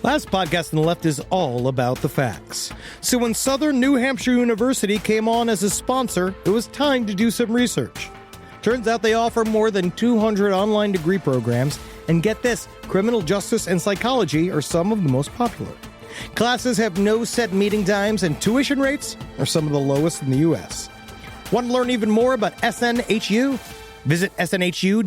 Last podcast on the left is all about the facts. So when Southern New Hampshire University came on as a sponsor, it was time to do some research. Turns out they offer more than 200 online degree programs, and get this, criminal justice and psychology are some of the most popular. Classes have no set meeting times, and tuition rates are some of the lowest in the U.S. Want to learn even more about SNHU? Visit snhu.edu/last.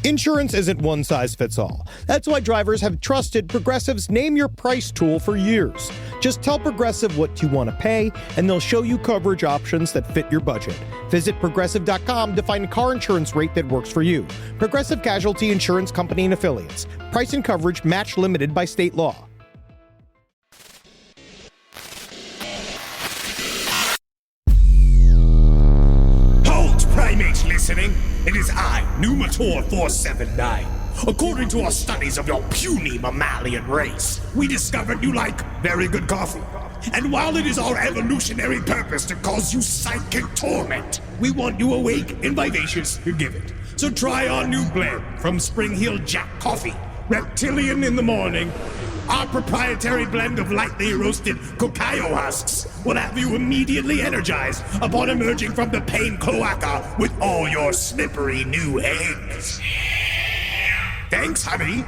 Insurance isn't one size fits all. That's why drivers have trusted Progressive's Name Your Price tool for years. Just tell Progressive what you want to pay, and they'll show you coverage options that fit your budget. Visit Progressive.com to find a car insurance rate that works for you. Progressive Casualty Insurance Company and Affiliates. Price and coverage match limited by state law. Primates listening, it is I, Numator 479. According to our studies of your puny mammalian race, we discovered you like very good coffee. And while it is our evolutionary purpose to cause you psychic torment, we want you awake and vivacious to give it. So try our new blend from Spring Hill Jack Coffee, Reptilian in the morning. Our proprietary blend of lightly roasted cacao husks will have you immediately energized upon emerging from the pain cloaca with all your slippery new eggs. Thanks, honey.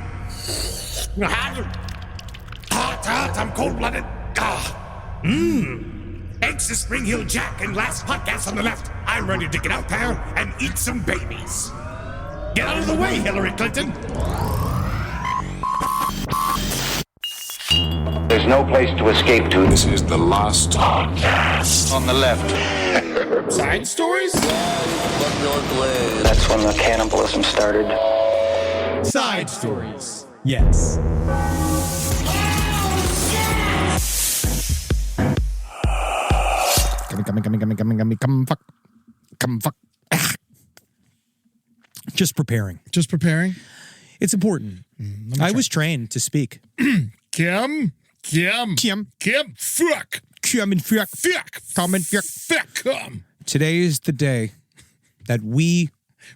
Hot, I'm cold-blooded. Thanks to Spring Hill Jack and last podcast on the left, I'm ready to get out there and eat some babies. Get out of the way, Hillary Clinton. There's no place to escape to. This is the last podcast. On the left. Side stories? That's when the cannibalism started. Side stories. Yes. Come fuck. Just preparing. Just preparing? It's important. I was trained to speak. Kim, fuck. Today is the day that we...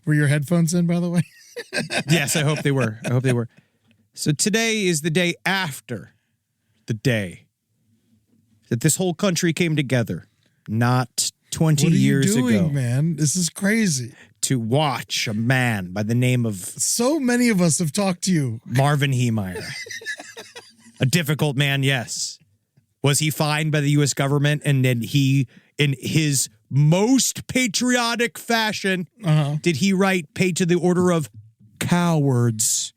Were your headphones in, by the way? Yes, I hope they were. So today is the day after the day that this whole country came together, not 20 years ago. What are you doing, man? This is crazy. To watch a man by the name of... So many of us have talked to you. Marvin Heemeyer. A difficult man, yes. Was he fined by the U.S. government? And then he, in his most patriotic fashion, did he write paid to the order of cowards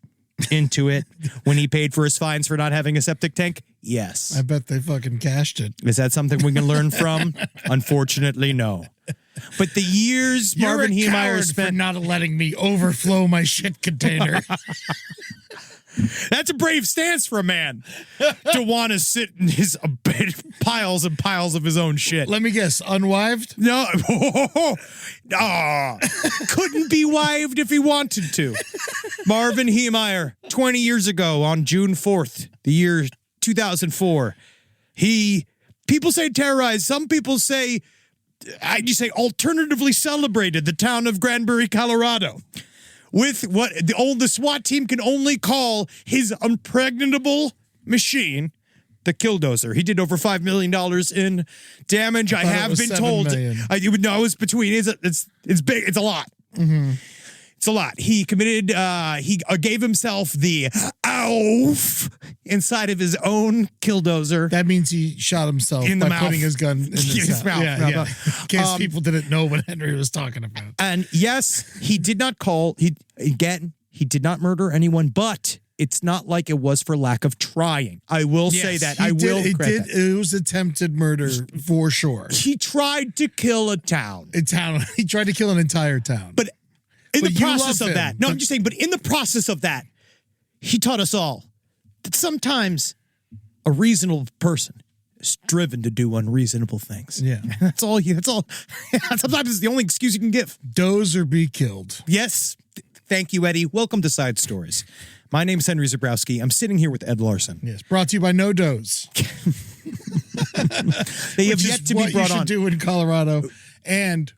into it when he paid for his fines for not having a septic tank? Yes. I bet they fucking cashed it. Is that something we can learn from? Unfortunately, no. But the years Marvin Heemeyer spent... for not letting me overflow my shit container. That's a brave stance for a man to want to sit in his piles and piles of his own shit. Let me guess, unwived? No. Couldn't be wived if he wanted to. Marvin Heemeyer, 20 years ago on June 4th, the year 2004. People say terrorized. Some people say, alternatively celebrated the town of Granbury, Colorado, with what the SWAT team can only call his impregnable machine, the Killdozer. He did over $5 million in damage. I have been told. You would know it's between. It's big. It's a lot. Mm-hmm. It's a lot. He committed. He gave himself the oof inside of his own Killdozer. That means he shot himself in the by mouth. Putting his gun in his mouth. Yeah. In case people didn't know what Henry was talking about. And yes, he did not call. He did not murder anyone, but it's not like it was for lack of trying. I will say that. It was attempted murder for sure. He tried to kill a town. He tried to kill an entire town. But in the process of that, I'm just saying, but in the process of that, he taught us all that sometimes a reasonable person is driven to do unreasonable things. Yeah. That's all. Sometimes it's the only excuse you can give. Doze or be killed. Yes. Thank you, Eddie. Welcome to Side Stories. My name's Henry Zabrowski. I'm sitting here with Ed Larson. Yes. Brought to you by No Doze. They have yet to be brought on. Which is what you should do in Colorado. And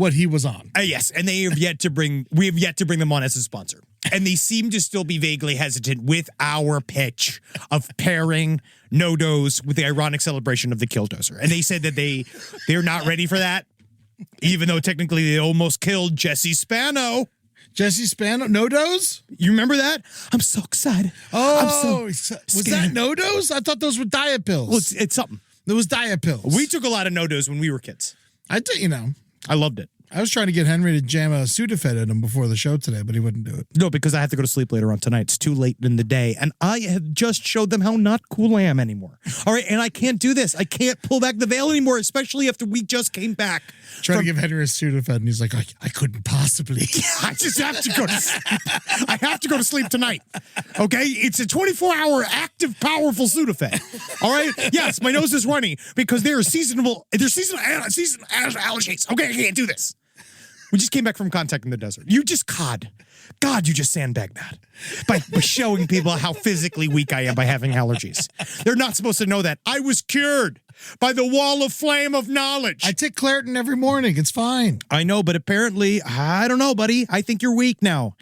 what he was on. Yes, and we have yet to bring them on as a sponsor. And they seem to still be vaguely hesitant with our pitch of pairing No-Dose with the ironic celebration of the Killdozer. And they said that they're not ready for that, even though technically they almost killed Jesse Spano. Jesse Spano, No-Dose? You remember that? I'm so excited. Oh, was that No-Dose? I thought those were diet pills. Well, it's something. It was diet pills. We took a lot of No-Dose when we were kids. I did, I loved it. I was trying to get Henry to jam a Sudafed at him before the show today, but he wouldn't do it. No, because I have to go to sleep later on tonight. It's too late in the day. And I have just showed them how not cool I am anymore. All right. And I can't do this. I can't pull back the veil anymore, especially after we just came back. Trying to give Henry a Sudafed, and he's like, I couldn't possibly. I just have to go to sleep. I have to go to sleep tonight. Okay? It's a 24-hour active, powerful Sudafed. All right? Yes, my nose is running because there's seasonal allergies. Okay, I can't do this. We just came back from Contact in the Desert. You just you just sandbagged that by showing people how physically weak I am by having allergies. They're not supposed to know that. I was cured by the wall of flame of knowledge. I take Claritin every morning. It's fine. I know, but apparently, I don't know, buddy. I think you're weak now.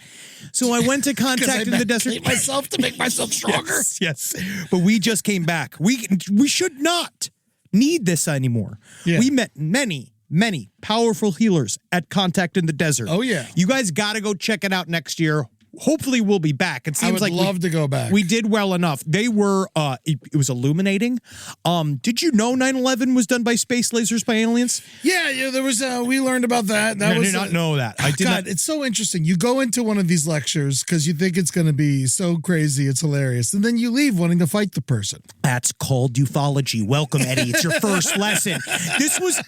So I went to Contact in the Desert. Myself to make myself stronger. Yes. But we just came back. We should not need this anymore. Yeah. We met many powerful healers at Contact in the Desert. Oh, yeah. You guys got to go check it out next year. Hopefully we'll be back. It seems I would love to go back. We did well enough. They were, it was illuminating. Did you know 9/11 was done by space lasers by aliens? Yeah, there was, we learned about that. I did not know that. I did God, it's so interesting. You go into one of these lectures because you think it's going to be so crazy, it's hilarious. And then you leave wanting to fight the person. That's called ufology. Welcome, Eddie. It's your first lesson.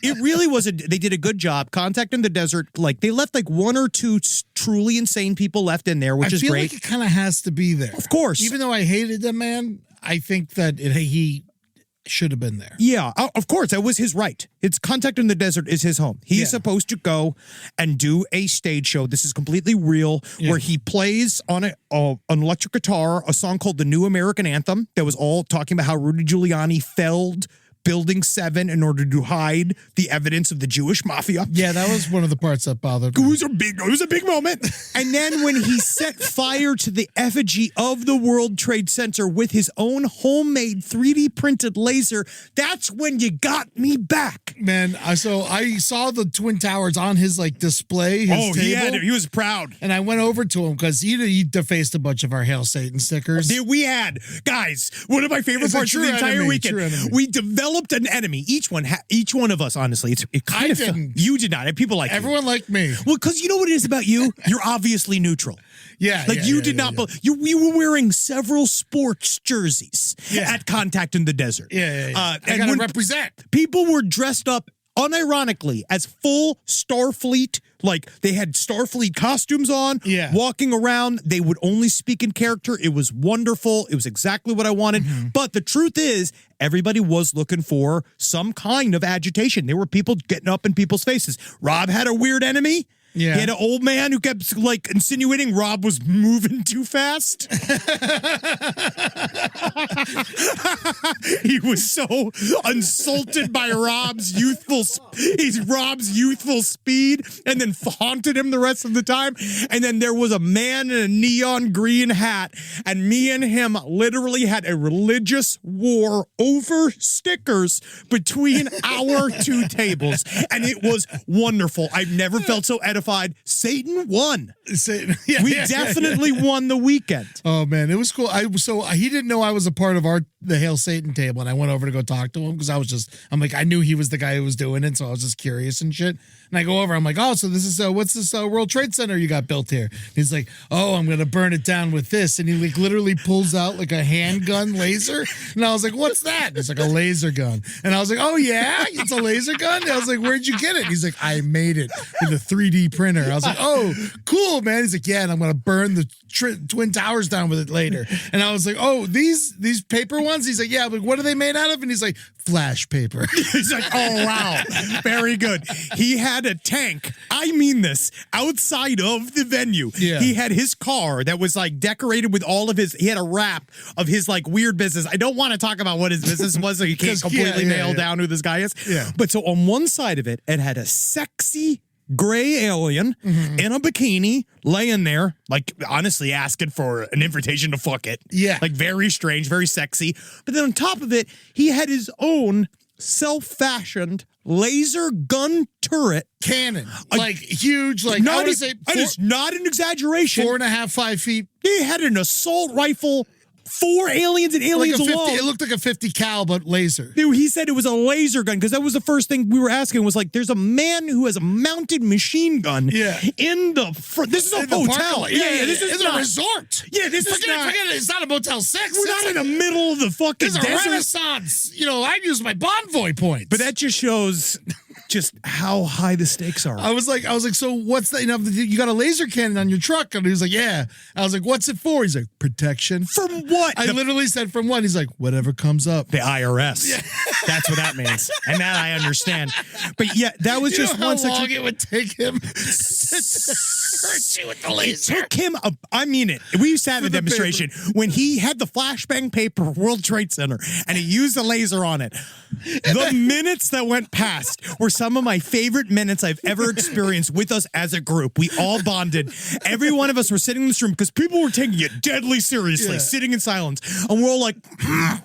They did a good job. Contact in the Desert, they left one or two truly insane people left in there, which is great. I feel like it kind of has to be there. Of course. Even though I hated the man, I think that he should have been there. Yeah, of course. That was his right. It's Contact in the Desert is his home. He's supposed to go and do a stage show. This is completely real, where he plays on an electric guitar a song called The New American Anthem that was all talking about how Rudy Giuliani felled Building 7 in order to hide the evidence of the Jewish mafia. Yeah, that was one of the parts that bothered me. It was a big moment. And then when he set fire to the effigy of the World Trade Center with his own homemade 3D printed laser, that's when you got me back. Man, so I saw the Twin Towers on his display. His table, he was proud. And I went over to him because he defaced a bunch of our Hail Satan stickers. We had, guys, one of my favorite parts of the entire weekend. We developed an enemy. Each one of us, honestly. I didn't. You did not. People like everyone liked me. Well, because you know what it is about you? You're obviously neutral. Yeah. You did not. You were wearing several sports jerseys at Contact in the Desert. Yeah. I and gotta when represent. People were dressed up unironically as full Starfleet, they had Starfleet costumes on, walking around. They would only speak in character. It was wonderful. It was exactly what I wanted. Mm-hmm. But the truth is, everybody was looking for some kind of agitation. There were people getting up in people's faces. Rob had a weird enemy. Yeah. He had an old man who kept insinuating Rob was moving too fast. He was so insulted by Rob's youthful speed, and then haunted him the rest of the time. And then there was a man in a neon green hat, and me and him literally had a religious war over stickers between our two tables, and it was wonderful. I've never felt so edified. Satan won. We definitely won the weekend. Oh man, it was cool. He didn't know I was a part of the Hail Satan table, and I went over to go talk to him because I knew he was the guy who was doing it, so I was just curious and shit. And I go over, I'm like, oh, so this is what's this World Trade Center you got built here? And he's like, oh, I'm gonna burn it down with this, and he literally pulls out a handgun laser, and I was like, what's that? It's a laser gun, and I was like, oh yeah, it's a laser gun. And I was like, where'd you get it? He's like, I made it with a 3D printer. I was like, oh, cool, man. He's like, yeah, and I'm gonna burn the Twin Towers down with it later. And I was like, oh, these paper ones? He's like, yeah, but what are they made out of? And he's like, flash paper. He's like, oh wow, very good. He had a tank, I mean this, outside of the venue. Yeah. He had his car that was decorated with all of he had a wrap of his weird business. I don't want to talk about what his business was, so you can't completely nail down who this guy is. Yeah. But so on one side of it, it had a sexy gray alien in a bikini laying there, like honestly asking for an invitation to fuck it. Yeah. Like very strange, very sexy. But then on top of it, he had his own self-fashioned laser gun turret cannon, like huge, like not I would say, it is not an exaggeration. 4.5, 5 feet. He had an assault rifle, 4 aliens and aliens Like alone. it looked like a 50 cal, but laser. Dude, he said it was a laser gun because that was the first thing we were asking was like, there's a man who has a mounted machine gun in the front. This is a hotel. Yeah, this is a resort. Yeah, this is not. Forget it. It's not a Motel 6. We're not in the middle of the fucking It's a desert. Renaissance. I use my Bonvoy points. But that just shows just how high the stakes are. I was like, so what's that? You got a laser cannon on your truck? And he was like, yeah. I was like, what's it for? He's like, protection. From what? I literally said, from what? He's like, whatever comes up. The IRS. Yeah. That's what that means. And that I understand. But yeah, that was just one how long it would take him to hurt you with the laser. It took him, I mean it. We sat in the demonstration when he had the flashbang paper World Trade Center and he used a laser on it. The minutes that went past were some of my favorite minutes I've ever experienced with us as a group. We all bonded. Every one of us were sitting in this room because people were taking it deadly seriously, sitting in silence. And we're all like, I'm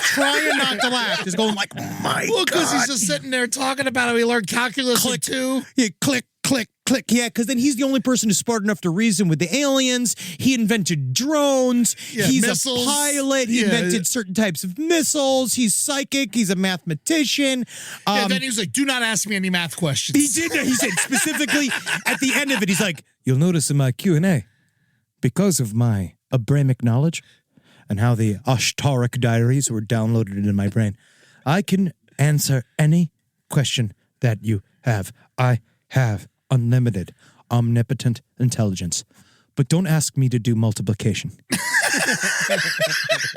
trying not to laugh. Just going like, oh my God. Well, because he's just sitting there talking about how he learned calculus Click. too. Yeah, click, click, click. Yeah, because then he's the only person who's smart enough to reason with the aliens. He invented drones. He's missiles. a pilot. He invented certain types of missiles. He's psychic. He's a mathematician. Then he was like, do not ask me any math questions. He did. He said specifically at the end of it, he's like, you'll notice in my Q&A, because of my Abrahamic knowledge and how the Ashtaric diaries were downloaded into my brain, I can answer any question that you have. I have unlimited, omnipotent intelligence. But don't ask me to do multiplication.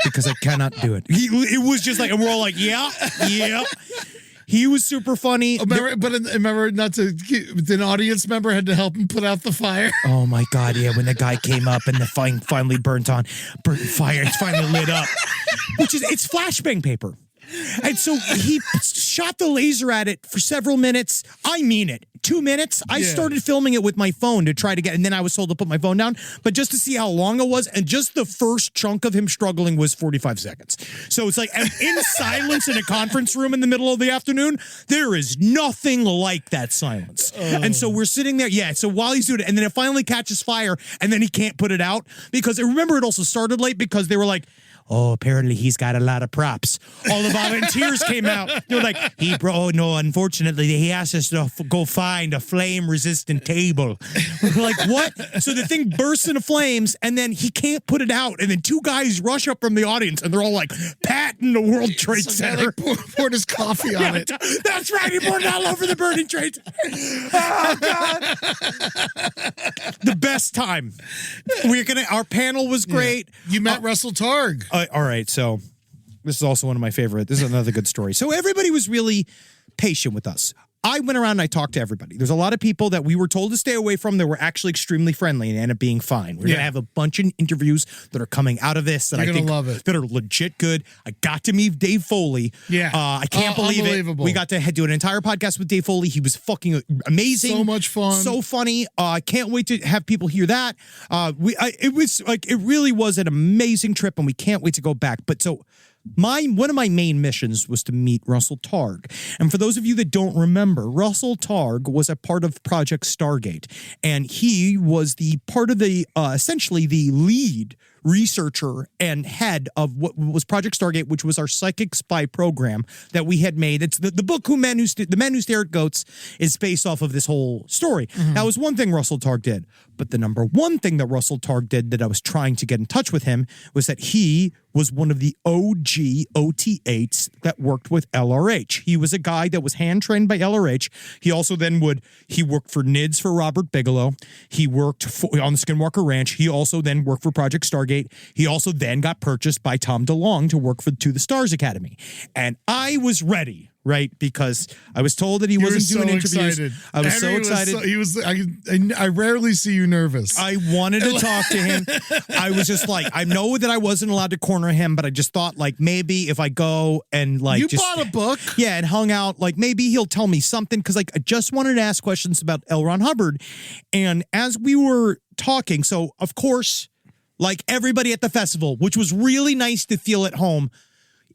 Because I cannot do it. It was just like, and we're all like, yeah. He was super funny. Remember not to, the audience member had to help him put out the fire. Oh my God, yeah, when the guy came up and the fire finally burnt fire, it's finally lit up. It's flashbang paper. And so he shot the laser at it for several minutes. I mean it. 2 minutes. I started filming it with my phone to try to get, and then I was told to put my phone down, but just to see how long it was. And just the first chunk of him struggling was 45 seconds. So it's like in silence in a conference room in the middle of the afternoon, there is nothing like that silence. And so we're sitting there. Yeah. So while he's doing it, and then it finally catches fire and then he can't put it out because remember it also started late because they were like, oh, apparently he's got a lot of props. All the volunteers came out. They were like, no, unfortunately, he asked us to go find a flame-resistant table. We're like, what? So the thing bursts into flames, and then he can't put it out. And then 2 guys rush up from the audience, and they're all like, patting the World Trade Center. Poured his coffee on it. That's right. He poured it all over the burning Trade Center. Oh, God. The best time. Our panel was great. You met Russell Targ. All right, so this is also one of my favorite. This is another good story. So everybody was really patient with us. I went around and I talked to everybody. There's a lot of people that we were told to stay away from that were actually extremely friendly and ended up being fine. We're going to have a bunch of interviews that are coming out of this that I think that are legit good. I got to meet Dave Foley. Yeah. I can't believe it. We got to do an entire podcast with Dave Foley. He was fucking amazing. So much fun. So funny. I can't wait to have people hear that. It really was an amazing trip and we can't wait to go back. But so one of my main missions was to meet Russell Targ. And for those of you that don't remember, Russell Targ was a part of Project Stargate. And he was the part of the, essentially the lead researcher and head of what was Project Stargate, which was our psychic spy program that we had made. It's the book The Men Who Stare at Goats is based off of this whole story. That was one thing Russell Targ did. But the number one thing that Russell Targ did that I was trying to get in touch with him was that he was one of the OG OT8s that worked with LRH. He was a guy that was hand-trained by LRH. He also then he worked for NIDS for Robert Bigelow. He worked on the Skinwalker Ranch. He also then worked for Project Stargate Stargate. He also then got purchased by Tom DeLonge to work to the Stars Academy. And I was ready, right? Because I was told that he wasn't doing interviews. Excited. I was so excited. I rarely see you nervous. I wanted to talk to him. I was just like, I know that I wasn't allowed to corner him, but I just thought like maybe if I go and like you bought a book. Yeah, and hung out, like maybe he'll tell me something because like I just wanted to ask questions about L. Ron Hubbard. And as we were talking, so of course, like everybody at the festival, which was really nice to feel at home,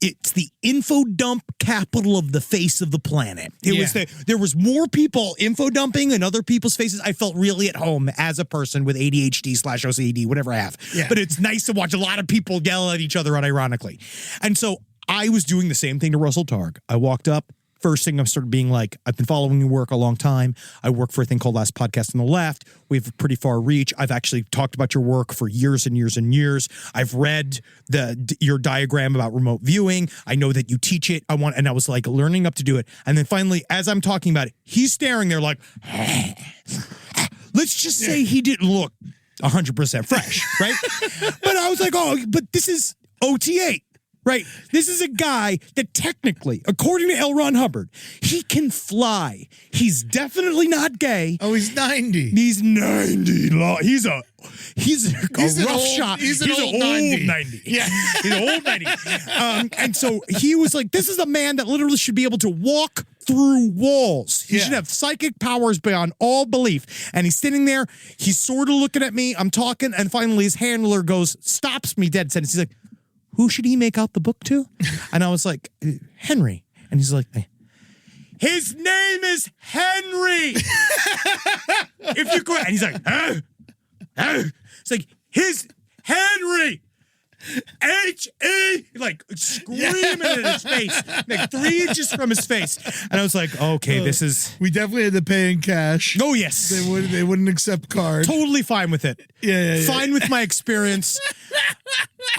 it's the info dump capital of the face of the planet. There was more people info dumping in other people's faces. I felt really at home as a person with ADHD/OCD, whatever I have. Yeah. But it's nice to watch a lot of people yell at each other unironically. And so I was doing the same thing to Russell Targ. I walked up. First thing I started being like, I've been following your work a long time. I work for a thing called Last Podcast on the Left. We have a pretty far reach. I've actually talked about your work for years and years and years. I've read your diagram about remote viewing. I know that you teach it. And I was like learning up to do it. And then finally, as I'm talking about it, he's staring there like, let's just say he didn't look 100% fresh, right? But I was like, oh, but this is OT8. Right. This is a guy that technically, according to L. Ron Hubbard, he can fly. He's definitely not gay. Oh, he's 90. He's 90. He's a rough shot. He's an old 90. Yeah. He's an old 90. And so he was like, this is a man that literally should be able to walk through walls. He should have psychic powers beyond all belief. And he's sitting there. He's sort of looking at me. I'm talking. And finally his handler stops me dead sentence. He's like, who should he make out the book to? And I was like, Henry. And he's like, his name is Henry. If you could. And he's like, it's like, his Henry. H-E, like screaming in his face, like 3 inches from his face. And I was like, okay, this is. We definitely had to pay in cash. Oh, yes. They wouldn't accept card. Totally fine with it. Yeah. Fine with my experience.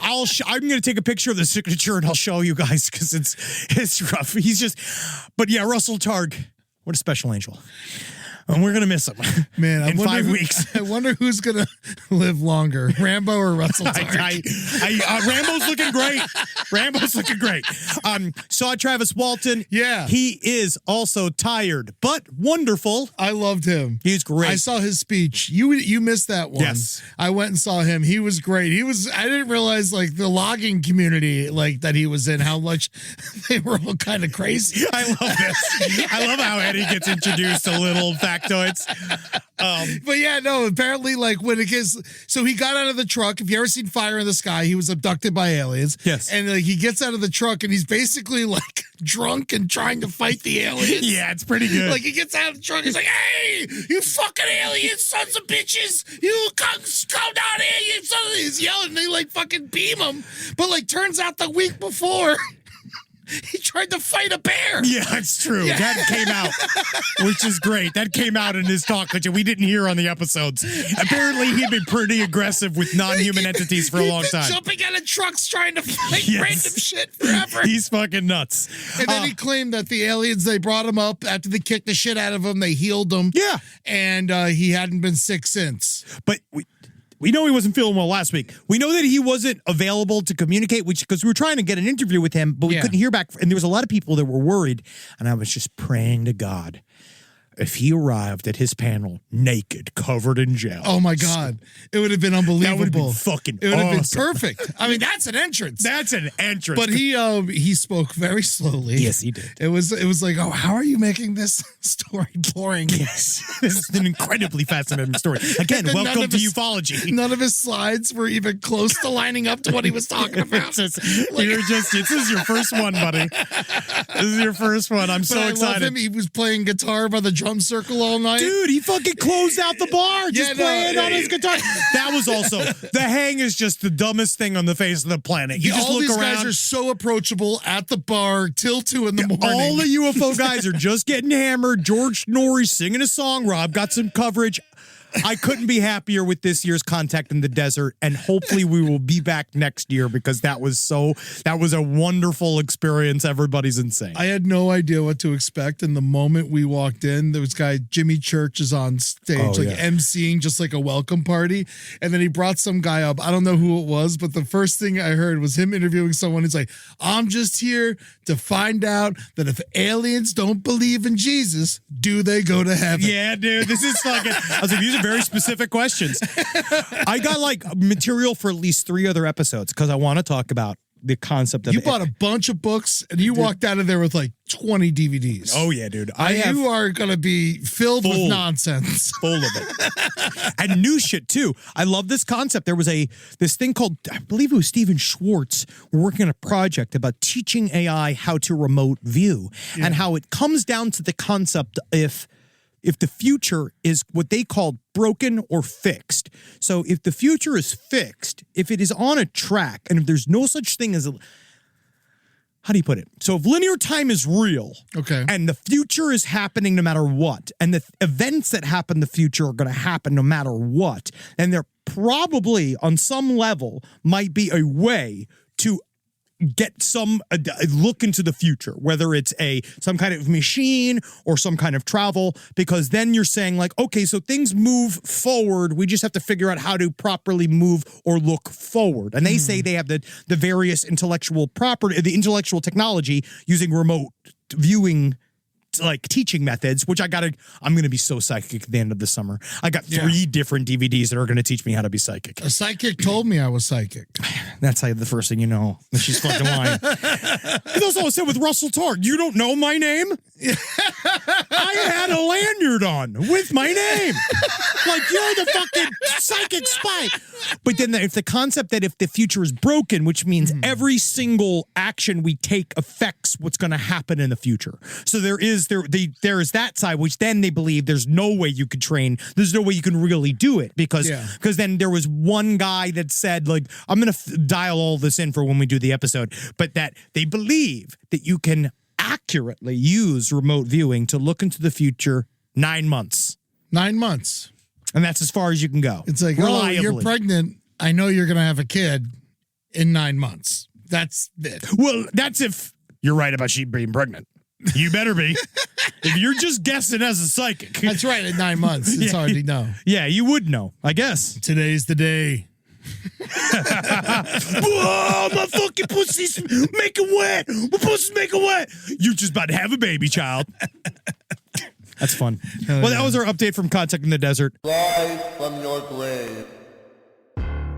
I'm going to take a picture of the signature and I'll show you guys because it's rough. But yeah, Russell Targ, what a special angel. And we're going to miss him. Man, in 5 weeks. I wonder who's going to live longer, Rambo or Russell Targ. Rambo's looking great. Rambo's looking great. Saw Travis Walton. Yeah. He is also tired, but wonderful. I loved him. He's great. I saw his speech. You missed that one. Yes. I went and saw him. He was great. I didn't realize like the logging community like that he was in, how much they were all kind of crazy. I love this. I love how Eddie gets introduced to little factoids. But yeah, no, apparently like when it gets, so he got out of the truck. If you ever seen Fire in the Sky, he was abducted by aliens. Yes. And like he gets out of the truck and he's basically like drunk and trying to fight the aliens. Yeah, it's pretty good. Like he gets out of the truck, he's like, hey, you fucking aliens, sons of bitches, you come down here, you sons of, he's yelling, and they like fucking beam him. But like turns out the week before, he tried to fight a bear. Yeah, it's true. Yeah. That came out, which is great. That came out in his talk, which we didn't hear on the episodes. Apparently, he'd been pretty aggressive with non-human entities for a long time. Jumping out of trucks trying to fight Yes. random shit forever. He's fucking nuts. And then he claimed that the aliens, they brought him up after they kicked the shit out of him. They healed him. Yeah. And he hadn't been sick since. But we know he wasn't feeling well last week. We know that he wasn't available to communicate, because we were trying to get an interview with him, but we couldn't hear back. And there was a lot of people that were worried. And I was just praying to God, if he arrived at his panel naked, covered in gel. Oh my God. It would have been unbelievable. That would have been fucking It would have awesome. been perfect. I mean, that's an entrance. That's an entrance. But he spoke very slowly. Yes, he did. It was like, oh, how are you making this story boring? Yes. This is an incredibly fascinating story. Again, welcome to ufology. None of his slides were even close to lining up to what he was talking about. This is your first one, buddy. This is your first one. I'm so excited. Love him. He was playing guitar by the drum circle all night. Dude, he fucking closed out the bar just playing on his guitar. That was also, the hang is just the dumbest thing on the face of the planet. You just all look these around. guys are so approachable at the bar till 2 in the morning. All the UFO guys are just getting hammered. George Norrie singing a song. Rob got some coverage. I couldn't be happier with this year's Contact in the Desert, and hopefully we will be back next year because that was a wonderful experience. Everybody's insane. I had no idea what to expect, and the moment we walked in, there was guy Jimmy Church is on stage, emceeing just like a welcome party, and then he brought some guy up. I don't know who it was, but the first thing I heard was him interviewing someone. He's like, "I'm just here to find out that if aliens don't believe in Jesus, do they go to heaven?" Yeah, dude, this is fucking. I was like, these are very specific questions. I got like material for at least 3 other episodes because I want to talk about the concept of You bought a bunch of books and you walked out of there with like 20 DVDs. Oh yeah, dude. You are going to be filled with nonsense. Full of it. And new shit too. I love this concept. There was this thing called, I believe it was Steven Schwartz, working on a project about teaching AI how to remote view and how it comes down to the concept if the future is what they call broken or fixed. So if the future is fixed, if it is on a track, and if there's no such thing as how do you put it? So if linear time is real, okay, and the future is happening no matter what, and the events that happen in the future are going to happen no matter what, then there probably on some level might be a way to get some look into the future, whether it's some kind of machine or some kind of travel, because then you're saying like, okay, so things move forward. We just have to figure out how to properly move or look forward. And they say they have the various intellectual property, the intellectual technology using remote viewing like teaching methods, which I'm going to be so psychic at the end of the summer. I got 3 different DVDs that are going to teach me how to be psychic. A psychic told me I was psychic. That's the first thing you know that she's fucking lying. That's all I said with Russell Targ. You don't know my name? I had a lanyard on with my name. Like, you're the fucking psychic spy. But then if the concept that if the future is broken, which means every single action we take affects what's going to happen in the future. So there is that side, which then they believe there's no way you could train. There's no way you can really do it because then there was one guy that said, like, I'm going to dial all this in for when we do the episode, but that they believe that you can accurately use remote viewing to look into the future 9 months. 9 months. And that's as far as you can go. It's like, reliably. Oh, you're pregnant. I know you're going to have a kid in 9 months. That's it. Well, that's if you're right about she being pregnant. You better be. If you're just guessing as a psychic. That's right. In 9 months. It's hard to know. Yeah, you would know, I guess. Today's the day. Whoa, my fucking pussy's making wet. My pussy's making wet. You're just about to have a baby, child. That's fun. Well, that was our update from Contact in the Desert. Live from your grave.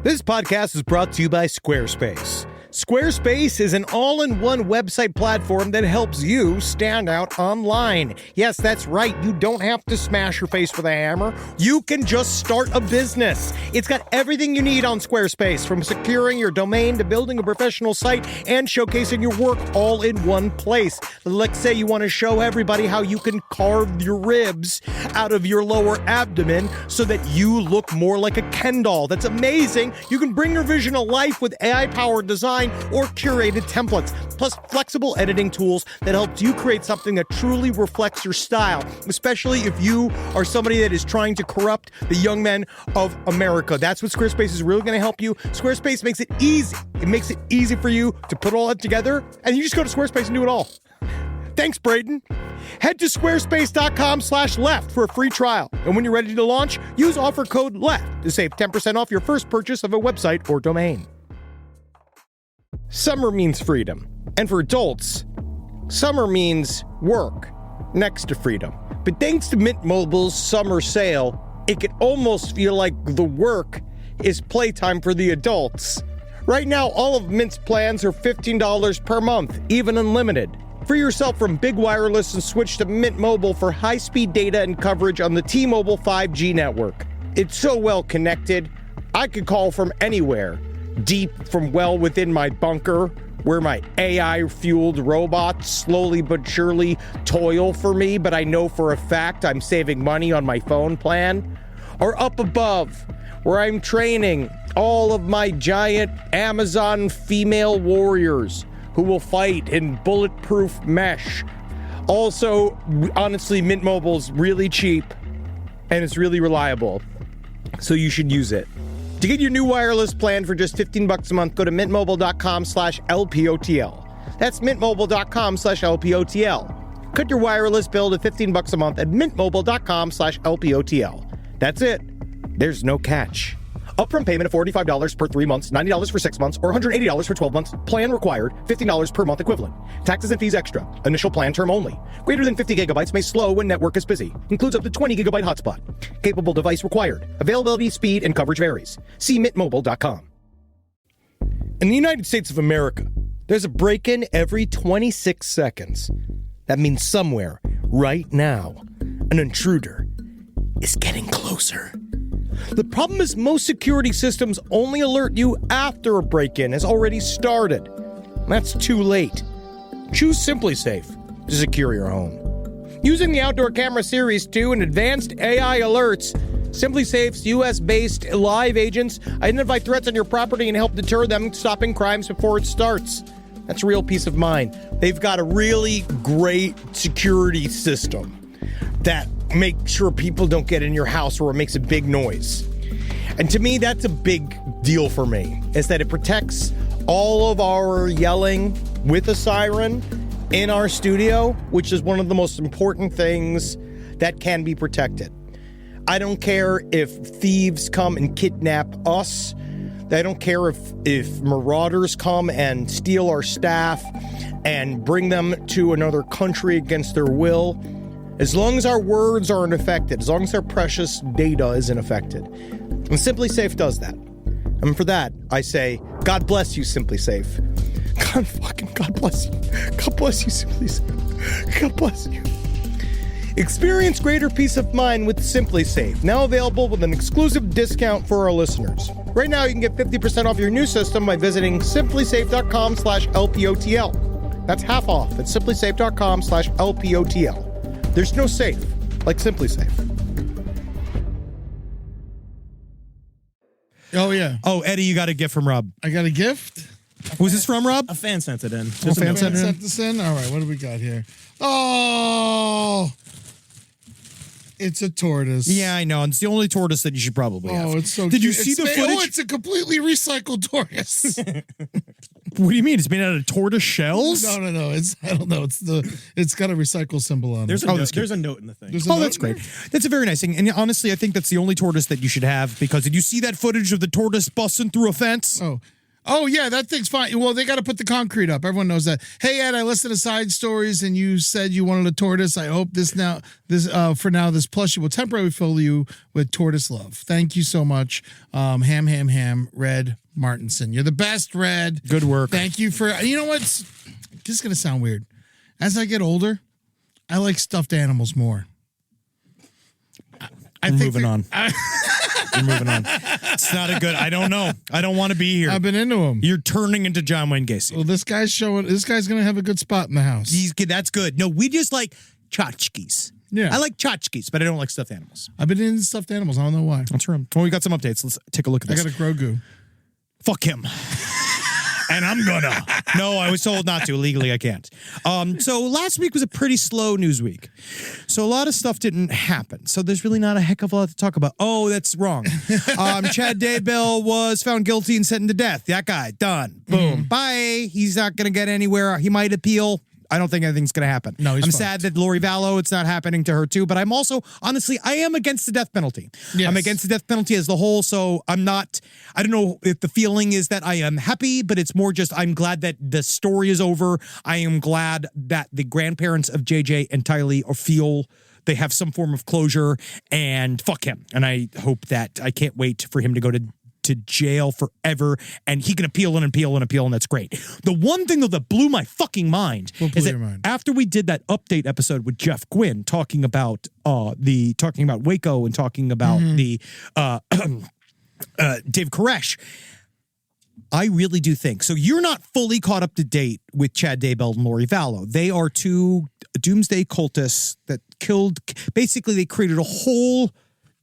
This podcast is brought to you by Squarespace. Squarespace is an all-in-one website platform that helps you stand out online. Yes, that's right. You don't have to smash your face with a hammer. You can just start a business. It's got everything you need on Squarespace, from securing your domain to building a professional site and showcasing your work all in one place. Let's say you want to show everybody how you can carve your ribs out of your lower abdomen so that you look more like a Ken doll. That's amazing. You can bring your vision to life with AI-powered design or curated templates, plus flexible editing tools that helps you create something that truly reflects your style, especially if you are somebody that is trying to corrupt the young men of America. That's what Squarespace is really going to help you. Squarespace makes it easy. It makes it easy for you to put all that together, and you just go to Squarespace and do it all. Thanks, Braden. Head to squarespace.com/left for a free trial. And when you're ready to launch, use offer code LEFT to save 10% off your first purchase of a website or domain. Summer means freedom. And for adults, summer means work next to freedom. But thanks to Mint Mobile's summer sale, it can almost feel like the work is playtime for the adults. Right now, all of Mint's plans are $15 per month, even unlimited. Free yourself from Big Wireless and switch to Mint Mobile for high-speed data and coverage on the T-Mobile 5G network. It's so well connected, I could call from anywhere. Deep from well within my bunker, where my AI-fueled robots slowly but surely toil for me, but I know for a fact I'm saving money on my phone plan. Or up above, where I'm training all of my giant Amazon female warriors who will fight in bulletproof mesh. Also, honestly, Mint Mobile's really cheap and it's really reliable. So you should use it. To get your new wireless plan for just $15 a month, go to mintmobile.com/LPOTL. That's mintmobile.com/LPOTL. Cut your wireless bill to $15 a month at mintmobile.com/LPOTL. That's it. There's no catch. Upfront payment of $45 per 3 months, $90 for 6 months, or $180 for 12 months. Plan required, $15 per month equivalent. Taxes and fees extra. Initial plan term only. Greater than 50 gigabytes may slow when network is busy. Includes up to 20 gigabyte hotspot. Capable device required. Availability, speed, and coverage varies. See mintmobile.com. In the United States of America, there's a break-in every 26 seconds. That means somewhere, right now, an intruder is getting closer. The problem is most security systems only alert you after a break-in has already started. That's too late. Choose SimpliSafe to secure your home. Using the Outdoor Camera Series 2 and advanced AI alerts, SimpliSafe's US-based live agents identify threats on your property and help deter them, stopping crimes before it starts. That's real peace of mind. They've got a really great security system that makes sure people don't get in your house or it makes a big noise. And to me, that's a big deal for me, is that it protects all of our yelling with a siren in our studio, which is one of the most important things that can be protected. I don't care if thieves come and kidnap us. I don't care if marauders come and steal our staff and bring them to another country against their will. As long as our words aren't affected, as long as our precious data isn't affected. And SimpliSafe does that. And for that, I say, God bless you, SimpliSafe. God bless you. God bless you, SimpliSafe. God bless you. Experience greater peace of mind with SimpliSafe, now available with an exclusive discount for our listeners. Right now, you can get 50% off your new system by visiting simplisafe.com/LPOTL. That's half off at simplisafe.com/LPOTL. There's no safe like SimpliSafe. Oh, yeah. Oh, Eddie, you got a gift from Rob. I got a gift. Was this from Rob? A fan sent it in. Oh, fan sent this in? All right, what do we got here? Oh, it's a tortoise. Yeah, I know. It's the only tortoise that you should probably have. Oh, it's so Did you cute. see the footage? Oh, it's a completely recycled tortoise. What do you mean? It's made out of tortoise shells? No. I don't know. It's got a recycle symbol on There's it. a note. There's a note in the thing. There's a Oh, note that's in there? great. That's a very nice thing. And honestly, I think that's the only tortoise that you should have, because did you see that footage of the tortoise busting through a fence? Oh, yeah, that thing's fine. Well, they got to put the concrete up. Everyone knows that. Hey, Ed, I listened to Side Stories, and you said you wanted a tortoise. I hope this plushie will temporarily fill you with tortoise love. Thank you so much, Ham, Red Martinson. You're the best, Red. Good work. Thank you for. You know what? This is gonna sound weird. As I get older, I like stuffed animals more. We're moving on. It's not a good. I don't know. I don't want to be here. I've been into them. You're turning into John Wayne Gacy. Well, this guy's gonna have a good spot in the house. That's good. No, we just like tchotchkes. Yeah. I like tchotchkes, but I don't like stuffed animals. I've been into stuffed animals. I don't know why. That's right. Well, we got some updates. Let's take a look at I this. got a Grogu. Fuck him. And I'm gonna. No, I was told not to. Legally, I can't. So last week was a pretty slow news week. So a lot of stuff didn't happen. So there's really not a heck of a lot to talk about. Oh, that's wrong. Chad Daybell was found guilty and sentenced to death. That guy, done. Boom. Bye. He's not gonna get anywhere. He might appeal. I don't think anything's going to happen. No, he's I'm fucked. sad that Lori Vallow, it's not happening to her too, but I'm also, honestly, I am against the death penalty. Yes. I'm against the death penalty as the whole, so I don't know if the feeling is that I am happy, but it's more just I'm glad that the story is over. I am glad that the grandparents of JJ and Tylee feel they have some form of closure, and fuck him. And I hope that, I can't wait for him to go to jail forever, and he can appeal and appeal and appeal, and that's great. The one thing, though, that blew my fucking mind is that after we did that update episode with Jeff Gwynn talking about Waco and talking about the Dave Koresh, I really do think, so you're not fully caught up to date with Chad Daybell and Lori Vallow. They are two doomsday cultists that killed, basically they created a whole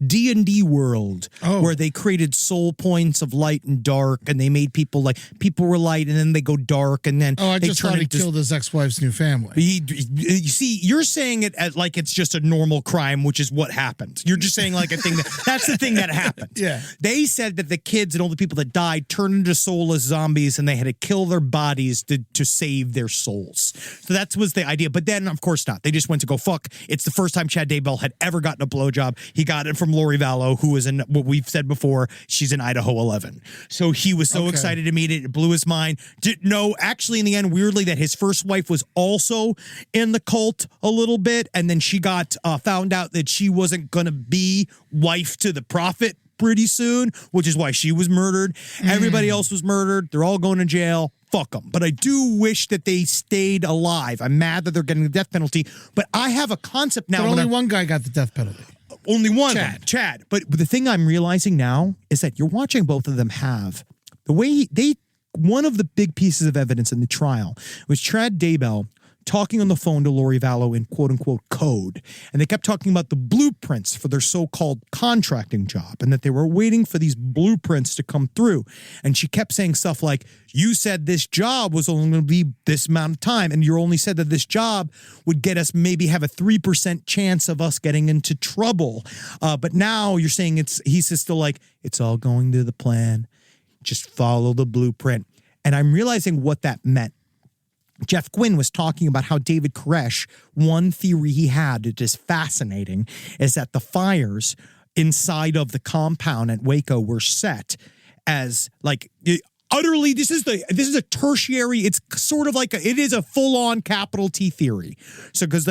D&D world Oh. where they created soul points of light and dark, and they made people were light, and then they go dark, and then Oh, I they just turn thought he into. killed his ex-wife's new family. You see, you're saying it as like it's just a normal crime, which is what happened. You're just saying like a thing that's the thing that happened. Yeah. They said that the kids and all the people that died turned into soulless zombies, and they had to kill their bodies to save their souls. So that was the idea. But then, of course, not. They just went to go fuck. It's the first time Chad Daybell had ever gotten a blowjob. He got it from Lori Vallow, who is in what we've said before. She's in Idaho 11. So he was so excited to meet it. It blew his mind. Didn't know, actually, in the end, weirdly, that his first wife was also in the cult a little bit. And then she got found out that she wasn't going to be wife to the prophet pretty soon, which is why she was murdered. Everybody else was murdered. They're all going to jail. Fuck them. But I do wish that they stayed alive. I'm mad that they're getting the death penalty. But I have a concept now. But only one guy got the death penalty. Only one. Chad. But the thing I'm realizing now is that you're watching both of them have the way one of the big pieces of evidence in the trial was Chad Daybell talking on the phone to Lori Vallow in quote unquote code. And they kept talking about the blueprints for their so-called contracting job and that they were waiting for these blueprints to come through. And she kept saying stuff like, you said this job was only going to be this amount of time. And you only said that this job would get us maybe have a 3% chance of us getting into trouble. But now you're saying he's just still like, it's all going to the plan. Just follow the blueprint. And I'm realizing what that meant. Jeff Gwynne was talking about how David Koresh, one theory he had that is fascinating, is that the fires inside of the compound at Waco were set as like utterly. This is a tertiary. It's sort of like it is a full-on capital T theory. So because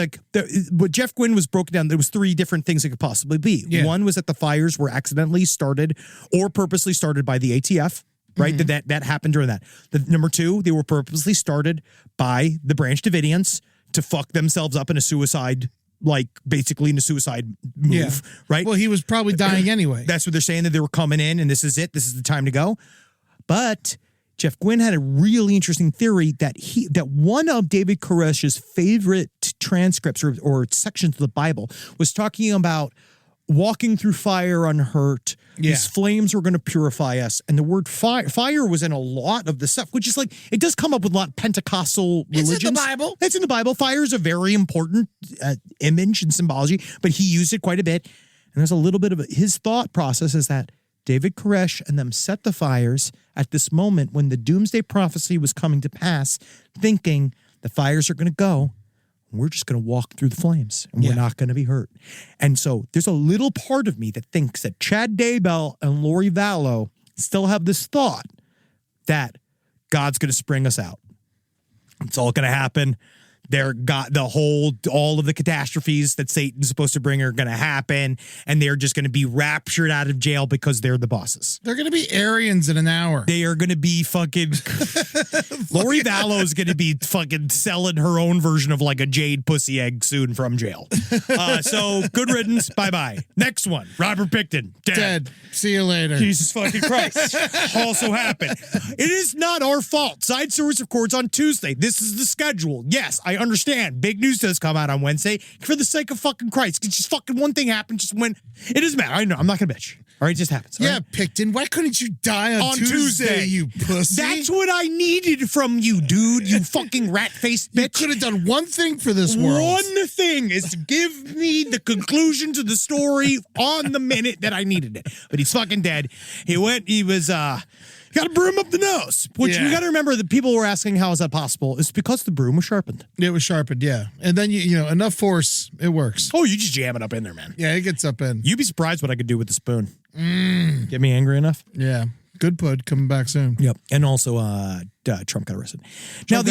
what Jeff Gwynne was broken down, there was three different things it could possibly be. Yeah. One was that the fires were accidentally started or purposely started by the ATF. Right, that happened during that. Number two, they were purposely started by the Branch Davidians to fuck themselves up in a suicide, basically in a suicide move. Right. Well, he was probably dying anyway. That's what they're saying, that they were coming in, and this is it. This is the time to go. But Jeff Gwynne had a really interesting theory that one of David Koresh's favorite transcripts or sections of the Bible was talking about walking through fire unhurt. Yeah. These flames were going to purify us. And the word fire was in a lot of the stuff, which is it does come up with a lot of Pentecostal religions. It's in the Bible. It's in the Bible. Fire is a very important image and symbology, but he used it quite a bit. And there's a little bit of his thought process is that David Koresh and them set the fires at this moment when the doomsday prophecy was coming to pass, thinking the fires are going to go. We're just going to walk through the flames and we're not going to be hurt. And so there's a little part of me that thinks that Chad Daybell and Lori Vallow still have this thought that God's going to spring us out. It's all going to happen. All of the catastrophes that Satan's supposed to bring are going to happen, and they're just going to be raptured out of jail because they're the bosses. They're going to be Aryans in an hour. They are going to be fucking. Lori Vallow is going to be fucking selling her own version of like a jade pussy egg soon from jail. So good riddance. Bye bye. Next one. Robert Pickton. Dead. See you later. Jesus fucking Christ. Also happened. It is not our fault. Side Stories records on Tuesday. This is the schedule. Yes, I understand. Big news does come out on Wednesday. For the sake of fucking Christ. It's just fucking one thing happened. Just when it doesn't matter. I know. I'm not going to bitch. All right, it just happens. Yeah, right? Picton, why couldn't you die on Tuesday, you pussy? That's what I needed from you, dude. You fucking rat-faced bitch. You could have done one thing for this world. One thing is to give me the conclusion to the story on the minute that I needed it. But he's fucking dead. He got a broom up the nose, which you got to remember that people were asking how is that possible. It's because the broom was sharpened. It was sharpened, yeah. And then, you know, enough force, it works. Oh, you just jam it up in there, man. Yeah, it gets up in. You'd be surprised what I could do with a spoon. Get me angry enough? Yeah. Good pud coming back soon. Yep. And also, Trump got arrested. And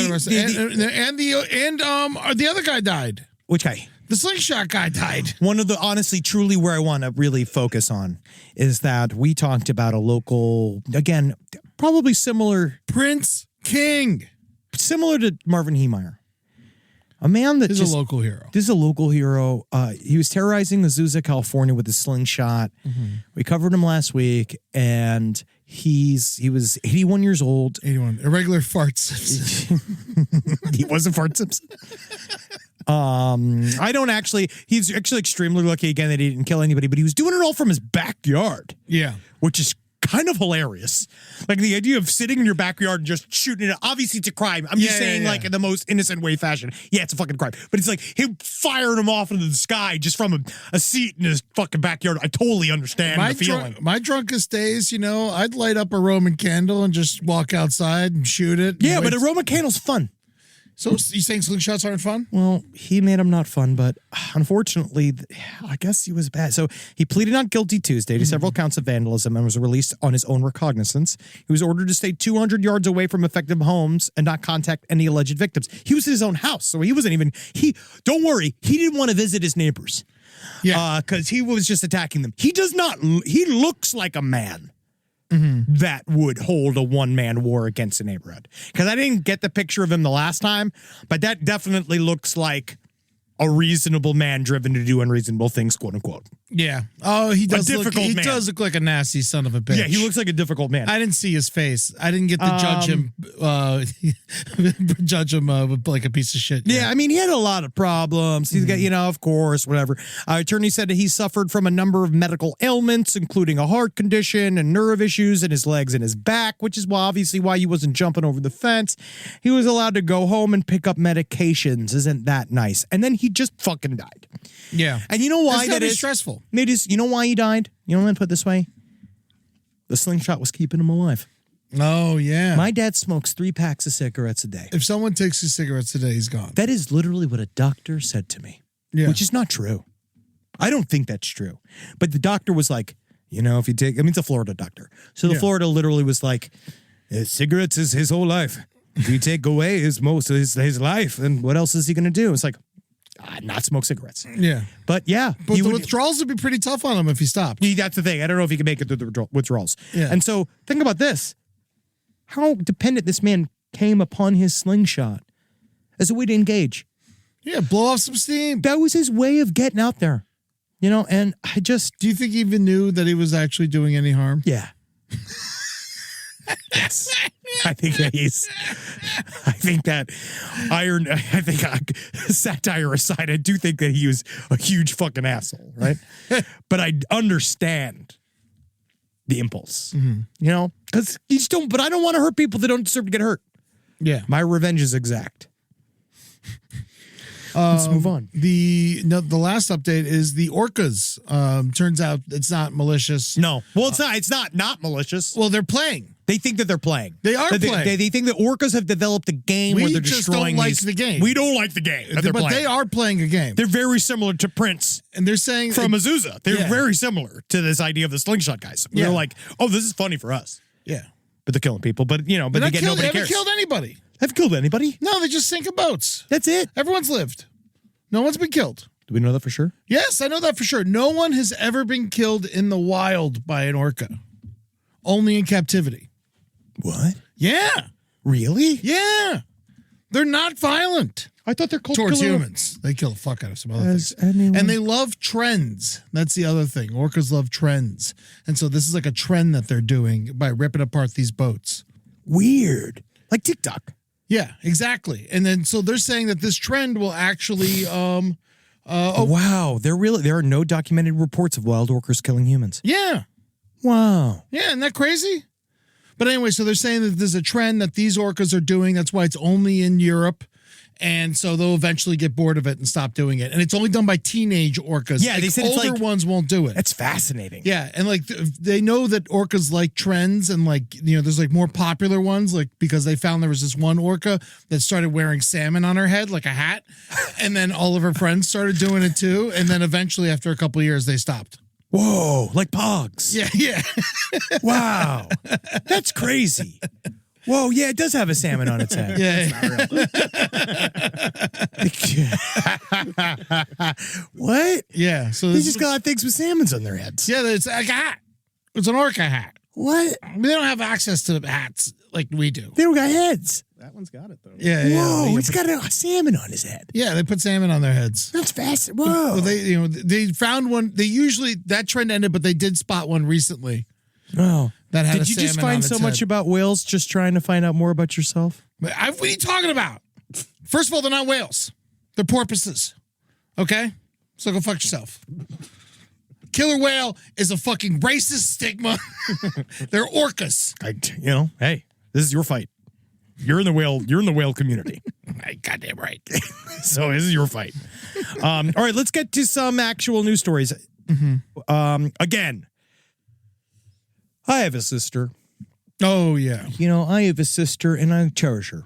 the other guy died. Which guy? The slingshot guy died. One of the, honestly, truly where I want to really focus on is that we talked about a local, again, probably similar. Prince King. Similar to Marvin Heemeyer. A man that He's a local hero. This is a local hero. He was terrorizing Azusa, California with a slingshot. Mm-hmm. We covered him last week, and he was 81 years old. 81. Irregular fart Simpson. He wasn't Fart Simpson. I don't actually. He's actually extremely lucky again that he didn't kill anybody, but he was doing it all from his backyard. Yeah. Which is kind of hilarious. Like the idea of sitting in your backyard and just shooting it. Obviously, it's a crime. I'm just saying, like in the most innocent way fashion. Yeah, it's a fucking crime. But it's like him firing him off into the sky just from a seat in his fucking backyard. I totally understand the feeling. My drunkest days, I'd light up a Roman candle and just walk outside and shoot it. Yeah, but a Roman candle's fun. So you saying slingshots aren't fun? Well, he made them not fun, but unfortunately, I guess he was bad. So he pleaded not guilty Tuesday to several counts of vandalism and was released on his own recognizance. He was ordered to stay 200 yards away from affected homes and not contact any alleged victims. He was in his own house, so he wasn't even, don't worry, he didn't want to visit his neighbors. Yeah. Because he was just attacking them. He looks like a man. That would hold a one-man war against a neighborhood. Because I didn't get the picture of him the last time, but that definitely looks like a reasonable man driven to do unreasonable things, quote unquote. Yeah. Oh, he does difficult look. He man. does look like a nasty son of a bitch. Yeah, he looks like a difficult man. I didn't see his face. I didn't get to judge him. Judge him with like a piece of shit. Yeah, I mean, he had a lot of problems. He's got, of course, whatever. Attorney said that he suffered from a number of medical ailments, including a heart condition and nerve issues in his legs and his back, which is obviously why he wasn't jumping over the fence. He was allowed to go home and pick up medications. Isn't that nice? And then he just fucking died. Yeah. And you know why That's that is stressful. You know why he died? You know what I'm going to put it this way? The slingshot was keeping him alive. Oh, yeah. My dad smokes 3 packs of cigarettes a day. If someone takes his cigarettes today, he's gone. That is literally what a doctor said to me, which is not true. I don't think that's true. But the doctor was like, if you take, it's a Florida doctor. So the Florida literally was like, cigarettes is his whole life. If you take away his life, then what else is he going to do? It's like, not smoke cigarettes. Yeah. But yeah. But the withdrawals would be pretty tough on him if he stopped. That's the thing. I don't know if he can make it through the withdrawals. Yeah. And so think about this. How dependent this man came upon his slingshot as a way to engage. Yeah, blow off some steam. That was his way of getting out there. And I just... Do you think he even knew that he was actually doing any harm? Yeah. Yes. I think satire aside, I do think that he was a huge fucking asshole, right? But I understand the impulse, because you just don't, but I don't want to hurt people that don't deserve to get hurt. Yeah. My revenge is exact. Let's move on. The last update is the orcas. Turns out it's not malicious. No. Well, it's not malicious. Well, they're playing. They think that they're playing. They are playing. They think that orcas have developed a game where they're destroying don't like the game. We don't like the game that they're but playing. they are playing a game. They're very similar to Prince. And they're saying... From Azusa. They're very similar to this idea of the slingshot guys. They're like, oh, this is funny for us. Yeah. But they're killing people. But, they get nobody cares. They haven't killed anybody. Have killed anybody? No, they just sinking boats. That's it. Everyone's lived. No one's been killed. Do we know that for sure? Yes, I know that for sure. No one has ever been killed in the wild by an orca. Only in captivity. What? Yeah. Really? Yeah. They're not violent. I thought they're called towards humans. They kill the fuck out of some other things. And they love trends. That's the other thing. Orcas love trends. And so this is like a trend that they're doing by ripping apart these boats. Weird. Like TikTok. Yeah, exactly. And then so they're saying that this trend will actually wow. There are no documented reports of wild orcas killing humans. Yeah. Wow. Yeah, isn't that crazy? But anyway, so they're saying that there's a trend that these orcas are doing. That's why it's only in Europe. And so they'll eventually get bored of it and stop doing it. And it's only done by teenage orcas. Yeah, they said it's older ones won't do it. That's fascinating. Yeah, and they know that orcas like trends and there's like more popular ones because they found there was this one orca that started wearing salmon on her head like a hat. And then all of her friends started doing it too. And then eventually after a couple of years, they stopped. Whoa, like Pogs. Yeah. Wow. That's crazy. Whoa, yeah, it does have a salmon on its head. Yeah. What? Yeah. So they just got things with salmons on their heads. Yeah, it's like a hat. It's an orca hat. What? They don't have access to hats like we do. They don't got heads. That one's got it, though. Yeah. Whoa, he's got a salmon on his head. Yeah, they put salmon on their heads. That's fascinating. Whoa. Well, they found one. They usually, that trend ended, but they did spot one recently. Oh. That had Did you just find so much about whales just trying to find out more about yourself? What are you talking about? First of all, they're not whales. They're porpoises. Okay? So go fuck yourself. Killer whale is a fucking racist stigma. They're orcas. Hey, this is your fight. You're in the whale community. Goddamn right. So this is your fight. All right, let's get to some actual news stories. Again, I have a sister. Oh, yeah. I have a sister, and I cherish her.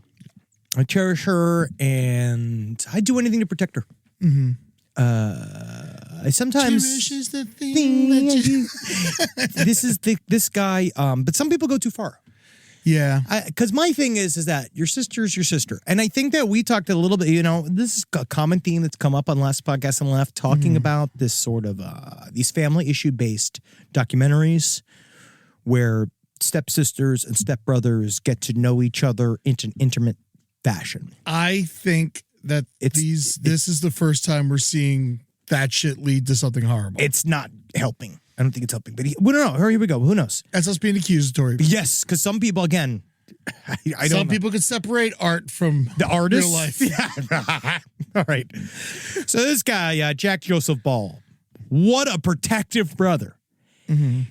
I cherish her, and I do anything to protect her. I sometimes Cherish is the thing that you... this guy. But some people go too far. Yeah. Because my thing is that your sister is your sister. And I think that we talked a little bit, this is a common theme that's come up on last podcast on the left, talking about this sort of these family issue based documentaries where stepsisters and stepbrothers get to know each other in an intimate fashion. I think that this is the first time we're seeing that shit lead to something horrible. It's not helping. I don't think it's helping. But we don't know. Here we go. Who knows? That's us being accusatory. Yes, because some people, again, I don't Some know. people could separate art from The artist? real life. Yeah. All right. So this guy, Jack Joseph Ball, what a protective brother.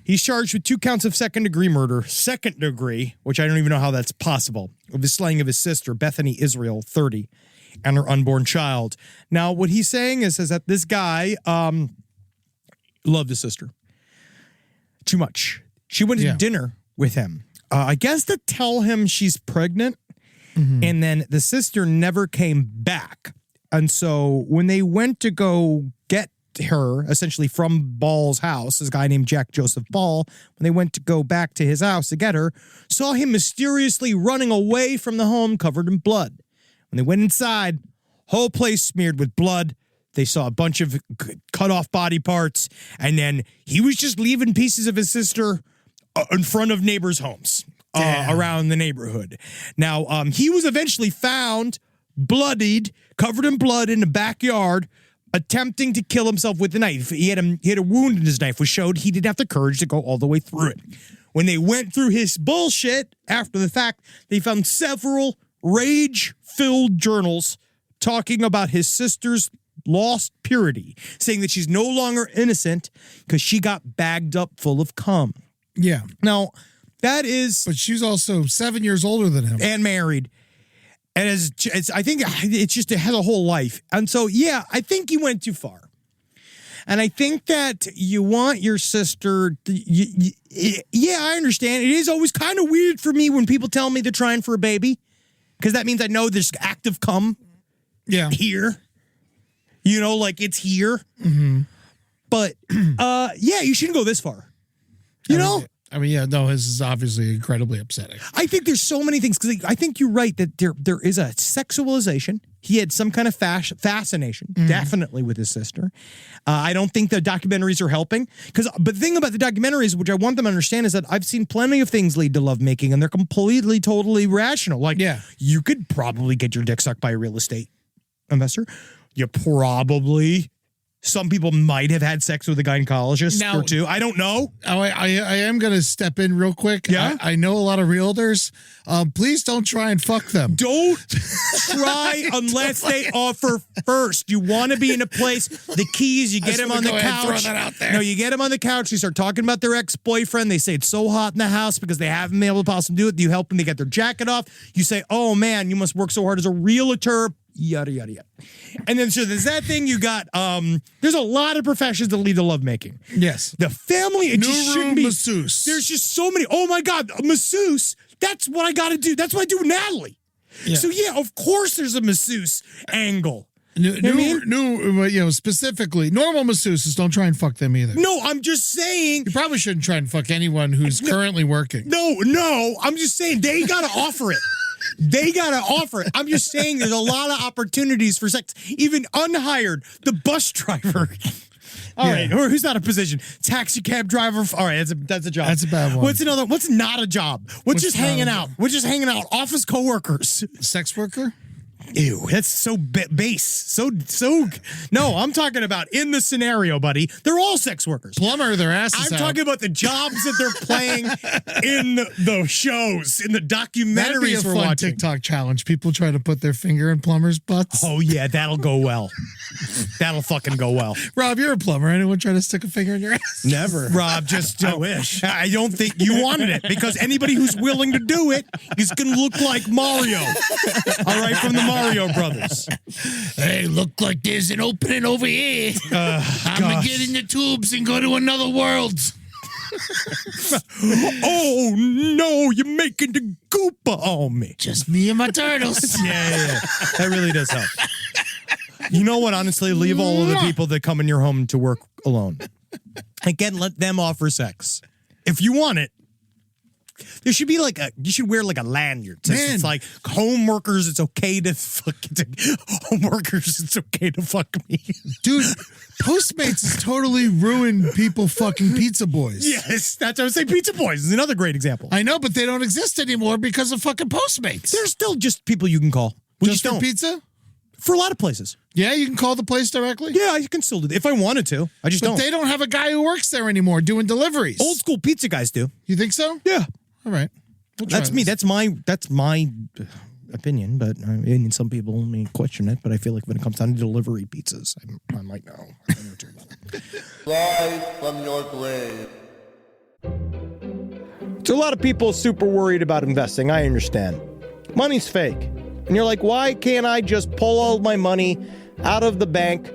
He's charged with 2 counts of second degree murder, which I don't even know how that's possible, of the slaying of his sister, Bethany Israel, 30, and her unborn child. Now, what he's saying is that this guy loved his sister too much. She went to dinner with him, I guess to tell him she's pregnant, and then the sister never came back. And so when they went to go get her essentially from Ball's house, this guy named Jack Joseph Ball, when they went to go back to his house to get her, saw him mysteriously running away from the home covered in blood. When they went inside, whole place smeared with blood. They saw a bunch of cut off body parts, and then he was just leaving pieces of his sister in front of neighbors' homes around the neighborhood. Now, he was eventually found bloodied, covered in blood in the backyard, attempting to kill himself with the knife. He had a wound in his knife, which showed he didn't have the courage to go all the way through it. When they went through his bullshit after the fact, they found several rage-filled journals talking about his sister's lost purity, saying that she's no longer innocent because she got bagged up full of cum. Yeah. Now, that is... But she's also 7 years older than him. And married. And I think it has a whole life. And so, yeah, I think you went too far. And I think that you want your sister... yeah, I understand. It is always kind of weird for me when people tell me they're trying for a baby, because that means I know there's active cum here. Like it's here. But, yeah, you shouldn't go this far. This is obviously incredibly upsetting. I think there's so many things, because I think you're right that there is a sexualization. He had some kind of fascination, definitely, with his sister. I don't think the documentaries are helping. But the thing about the documentaries, which I want them to understand, is that I've seen plenty of things lead to lovemaking, and they're completely, totally rational. Like, you could probably get your dick sucked by a real estate investor. Some people might have had sex with a gynecologist or two. I don't know. I am going to step in real quick. Yeah? I know a lot of realtors. Please don't try and fuck them. Don't try unless they offer first. You want to be in a place. The key is you get them on the couch. Throw that out there. No, you get them on the couch. You start talking about their ex-boyfriend. They say it's so hot in the house because they haven't been able to possibly do it. You help them to get their jacket off. You say, oh, man, you must work so hard as a realtor. Yada, yada, yada. And then so there's that thing you got. There's a lot of professions that lead to lovemaking. Yes. The family, it just shouldn't be. Masseuse. There's just so many. Oh my God, a masseuse. That's what I got to do. That's what I do with Natalie. Yeah. So yeah, of course there's a masseuse angle. Specifically, normal masseuses, don't try and fuck them either. No, I'm just saying. You probably shouldn't try and fuck anyone who's currently working. No, I'm just saying they got to offer it. They got to offer it. I'm just saying there's a lot of opportunities for sex. Even unhired, the bus driver. All right, or who's not a position? Taxi cab driver. All right, that's a job. That's a bad one. What's another? What's not a job? What's just hanging out? What's just hanging out? Office coworkers. Sex worker? Ew, that's so base. So. No, I'm talking about in the scenario, buddy. They're all sex workers. Plumber their asses I'm out. talking about the jobs that they're playing in the shows, in the That'd be a documentaries we're fun watching. TikTok challenge. People try to put their finger in plumbers' butts. Oh yeah, that'll go well. That'll fucking go well. Rob, you're a plumber. Anyone try to stick a finger in your ass? Never. Rob, just I wish. I don't think you wanted it because anybody who's willing to do it is going to look like Mario. All right, from the Mario Brothers. Hey, look like there's an opening over here. I'm going to get in the tubes and go to another world. Oh, no, you're making the goopa on me. Just me and my turtles. Yeah. That really does help. You know what? Honestly, leave all of the people that come in your home to work alone. Again, let them offer sex. If you want it, there should be you should wear like a lanyard. It's like home workers, it's okay to fuck. Home workers, it's okay to fuck me. Dude, Postmates has totally ruined people fucking pizza boys. Yes, that's what I was saying. Pizza Boys is another great example. I know, but they don't exist anymore because of fucking Postmates. There's still just people you can call. We Just for don't. pizza? For a lot of places. Yeah, you can call the place directly? Yeah, you can still do that if I wanted to. I just But don't. they don't have a guy who works there anymore doing deliveries. Old school pizza guys do. You think so? Yeah. All right. We'll try That's me. this. That's my opinion, but I mean, some people may question it. But I feel like when it comes down to delivery pizzas, I'm like, no, I don't know too about it. Rise from your grave. So a lot of people super worried about investing. I understand. Money's fake. And you're like, why can't I just pull all my money out of the bank,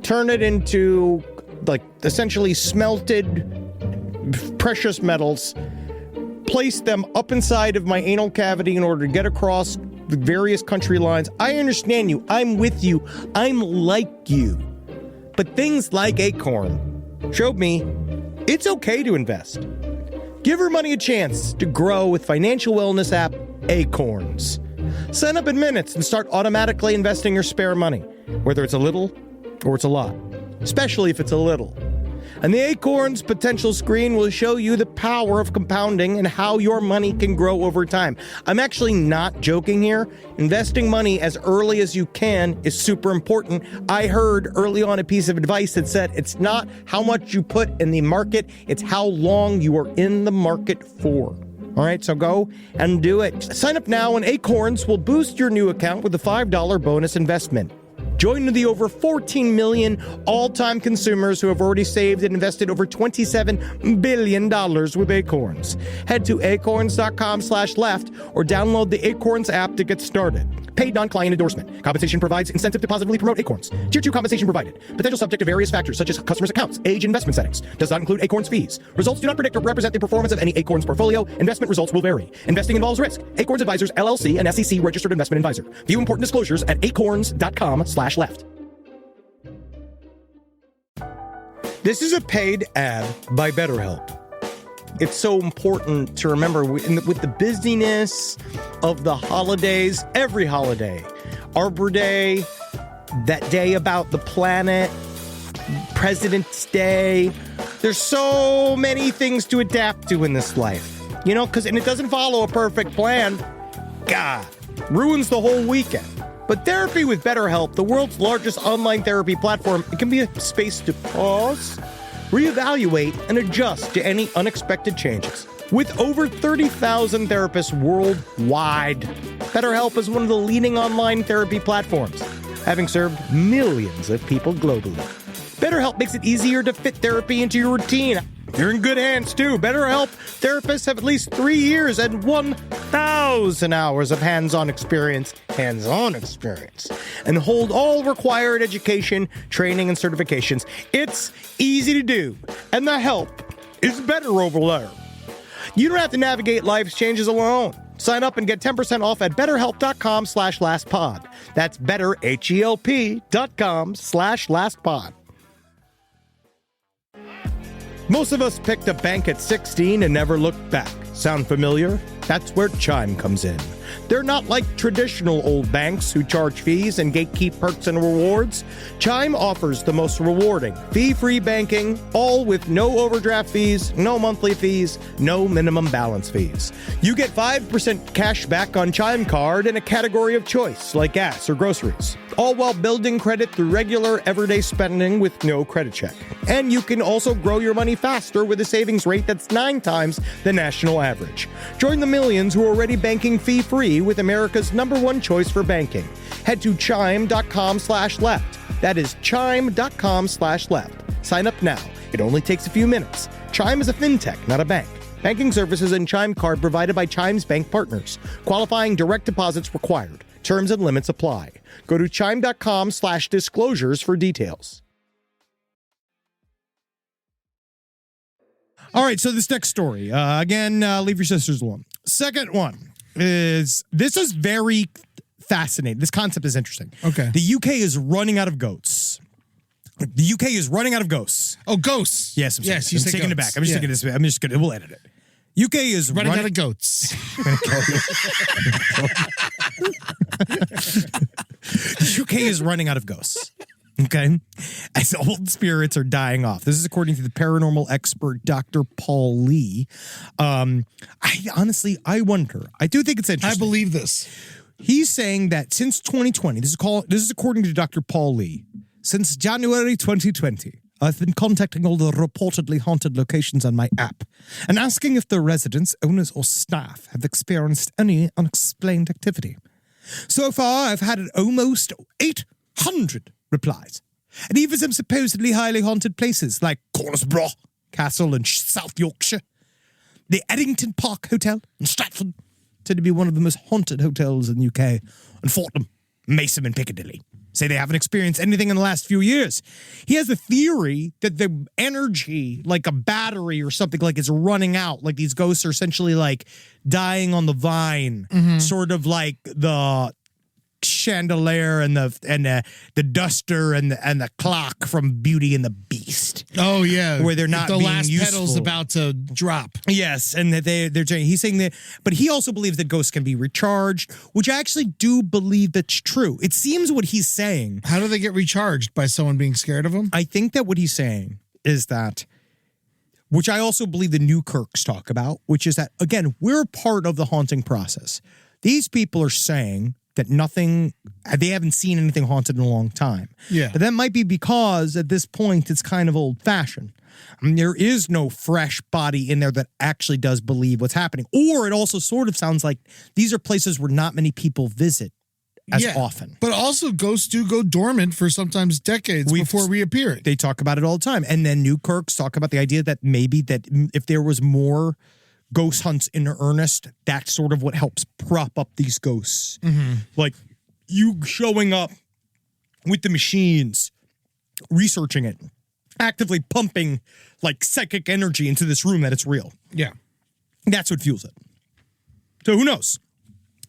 turn it into like essentially smelted precious metals, place them up inside of my anal cavity in order to get across the various country lines? I understand you. I'm with you. I'm like you. But things like Acorn showed me it's okay to invest. Give your money a chance to grow with financial wellness app Acorns. Sign up in minutes and start automatically investing your spare money, whether it's a little or it's a lot, especially if it's a little. And the Acorns potential screen will show you the power of compounding and how your money can grow over time. I'm actually not joking here. Investing money as early as you can is super important. I heard early on a piece of advice that said it's not how much you put in the market, it's how long you are in the market for. All right, so go and do it. Sign up now and Acorns will boost your new account with a $5 bonus investment. Join the over 14 million all-time consumers who have already saved and invested over $27 billion with Acorns. Head to acorns.com/left or download the Acorns app to get started. Paid non-client endorsement. Compensation provides incentive to positively promote Acorns. Tier 2 compensation provided. Potential subject to various factors such as customers' accounts, age, investment settings. Does not include Acorns fees. Results do not predict or represent the performance of any Acorns portfolio. Investment results will vary. Investing involves risk. Acorns Advisors, LLC, an SEC registered investment advisor. View important disclosures at acorns.com/left. This is a paid ad by BetterHelp. It's so important to remember with the busyness of the holidays, every holiday, Arbor Day, that day about the planet, President's Day. There's so many things to adapt to in this life, and it doesn't follow a perfect plan. God, ruins the whole weekend. But therapy with BetterHelp, the world's largest online therapy platform, it can be a space to pause, reevaluate, and adjust to any unexpected changes. With over 30,000 therapists worldwide, BetterHelp is one of the leading online therapy platforms, having served millions of people globally. BetterHelp makes it easier to fit therapy into your routine. You're in good hands, too. BetterHelp therapists have at least 3 years and 1,000 hours of hands-on experience, and hold all required education, training, and certifications. It's easy to do, and the help is better over there. You don't have to navigate life's changes alone. Sign up and get 10% off at betterhelp.com/lastpod. That's betterhelp.com/lastpod. Most of us picked a bank at 16 and never looked back. Sound familiar? That's where Chime comes in. They're not like traditional old banks who charge fees and gatekeep perks and rewards. Chime offers the most rewarding, fee-free banking, all with no overdraft fees, no monthly fees, no minimum balance fees. You get 5% cash back on Chime Card in a category of choice, like gas or groceries, all while building credit through regular, everyday spending with no credit check. And you can also grow your money faster with a savings rate that's 9 times the national average. Join the millions who are already banking fee-free with America's #1 choice for banking. Head to chime.com/left. That is chime.com/left. Sign up now. It only takes a few minutes. Chime is a fintech, not a bank. Banking services and Chime Card provided by Chime's bank partners. Qualifying direct deposits required. Terms and limits apply. Go to chime.com/disclosures for details. All right, so this next story. Again, leave your sisters alone. Second one is, this is very fascinating. This concept is interesting. Okay. The UK is running out of goats. The UK is running out of ghosts. Oh, ghosts. Yes, I'm yes, I'm taking it back. I'm just taking this. I'm just gonna. We'll edit it. UK is running out of goats. The UK is running out of ghosts. Okay, as old spirits are dying off. This is according to the paranormal expert Dr. Paul Lee. I wonder. I do think it's interesting. I believe this. He's saying that since 2020, this is according to Dr. Paul Lee. Since January 2020, I've been contacting all the reportedly haunted locations on my app and asking if the residents, owners, or staff have experienced any unexplained activity. So far, I've had almost 800 replies, and even some supposedly highly haunted places like Cornesborough Castle in South Yorkshire, the Eddington Park Hotel in Stratford, said to be one of the most haunted hotels in the UK, and Fortnum, Mason, and Piccadilly say they haven't experienced anything in the last few years. He has a theory that the energy, like a battery or something, like it's running out. Like these ghosts are essentially like dying on the vine, sort of like the chandelier and the duster and the clock from Beauty and the Beast. Oh yeah, where they're not the being last useful. pedal's about to drop. Yes, and that they're he's saying that, but he also believes that ghosts can be recharged, which I actually do believe that's true. It seems what he's saying. How do they get recharged? By someone being scared of them? I think that what he's saying is that, which I also believe the Newkirks talk about, which is that, again, we're part of the haunting process. These people are saying that they haven't seen anything haunted in a long time. Yeah. But that might be because at this point it's kind of old fashioned. I mean, there is no fresh body in there that actually does believe what's happening. Or it also sort of sounds like these are places where not many people visit as often. But also ghosts do go dormant for sometimes decades before reappearing. They talk about it all the time. And then Newkirks talk about the idea that maybe that if there was more ghost hunts in earnest, that's sort of what helps prop up these ghosts. Like you showing up with the machines, researching it, actively pumping like psychic energy into this room that it's real. Yeah. That's what fuels it. So who knows?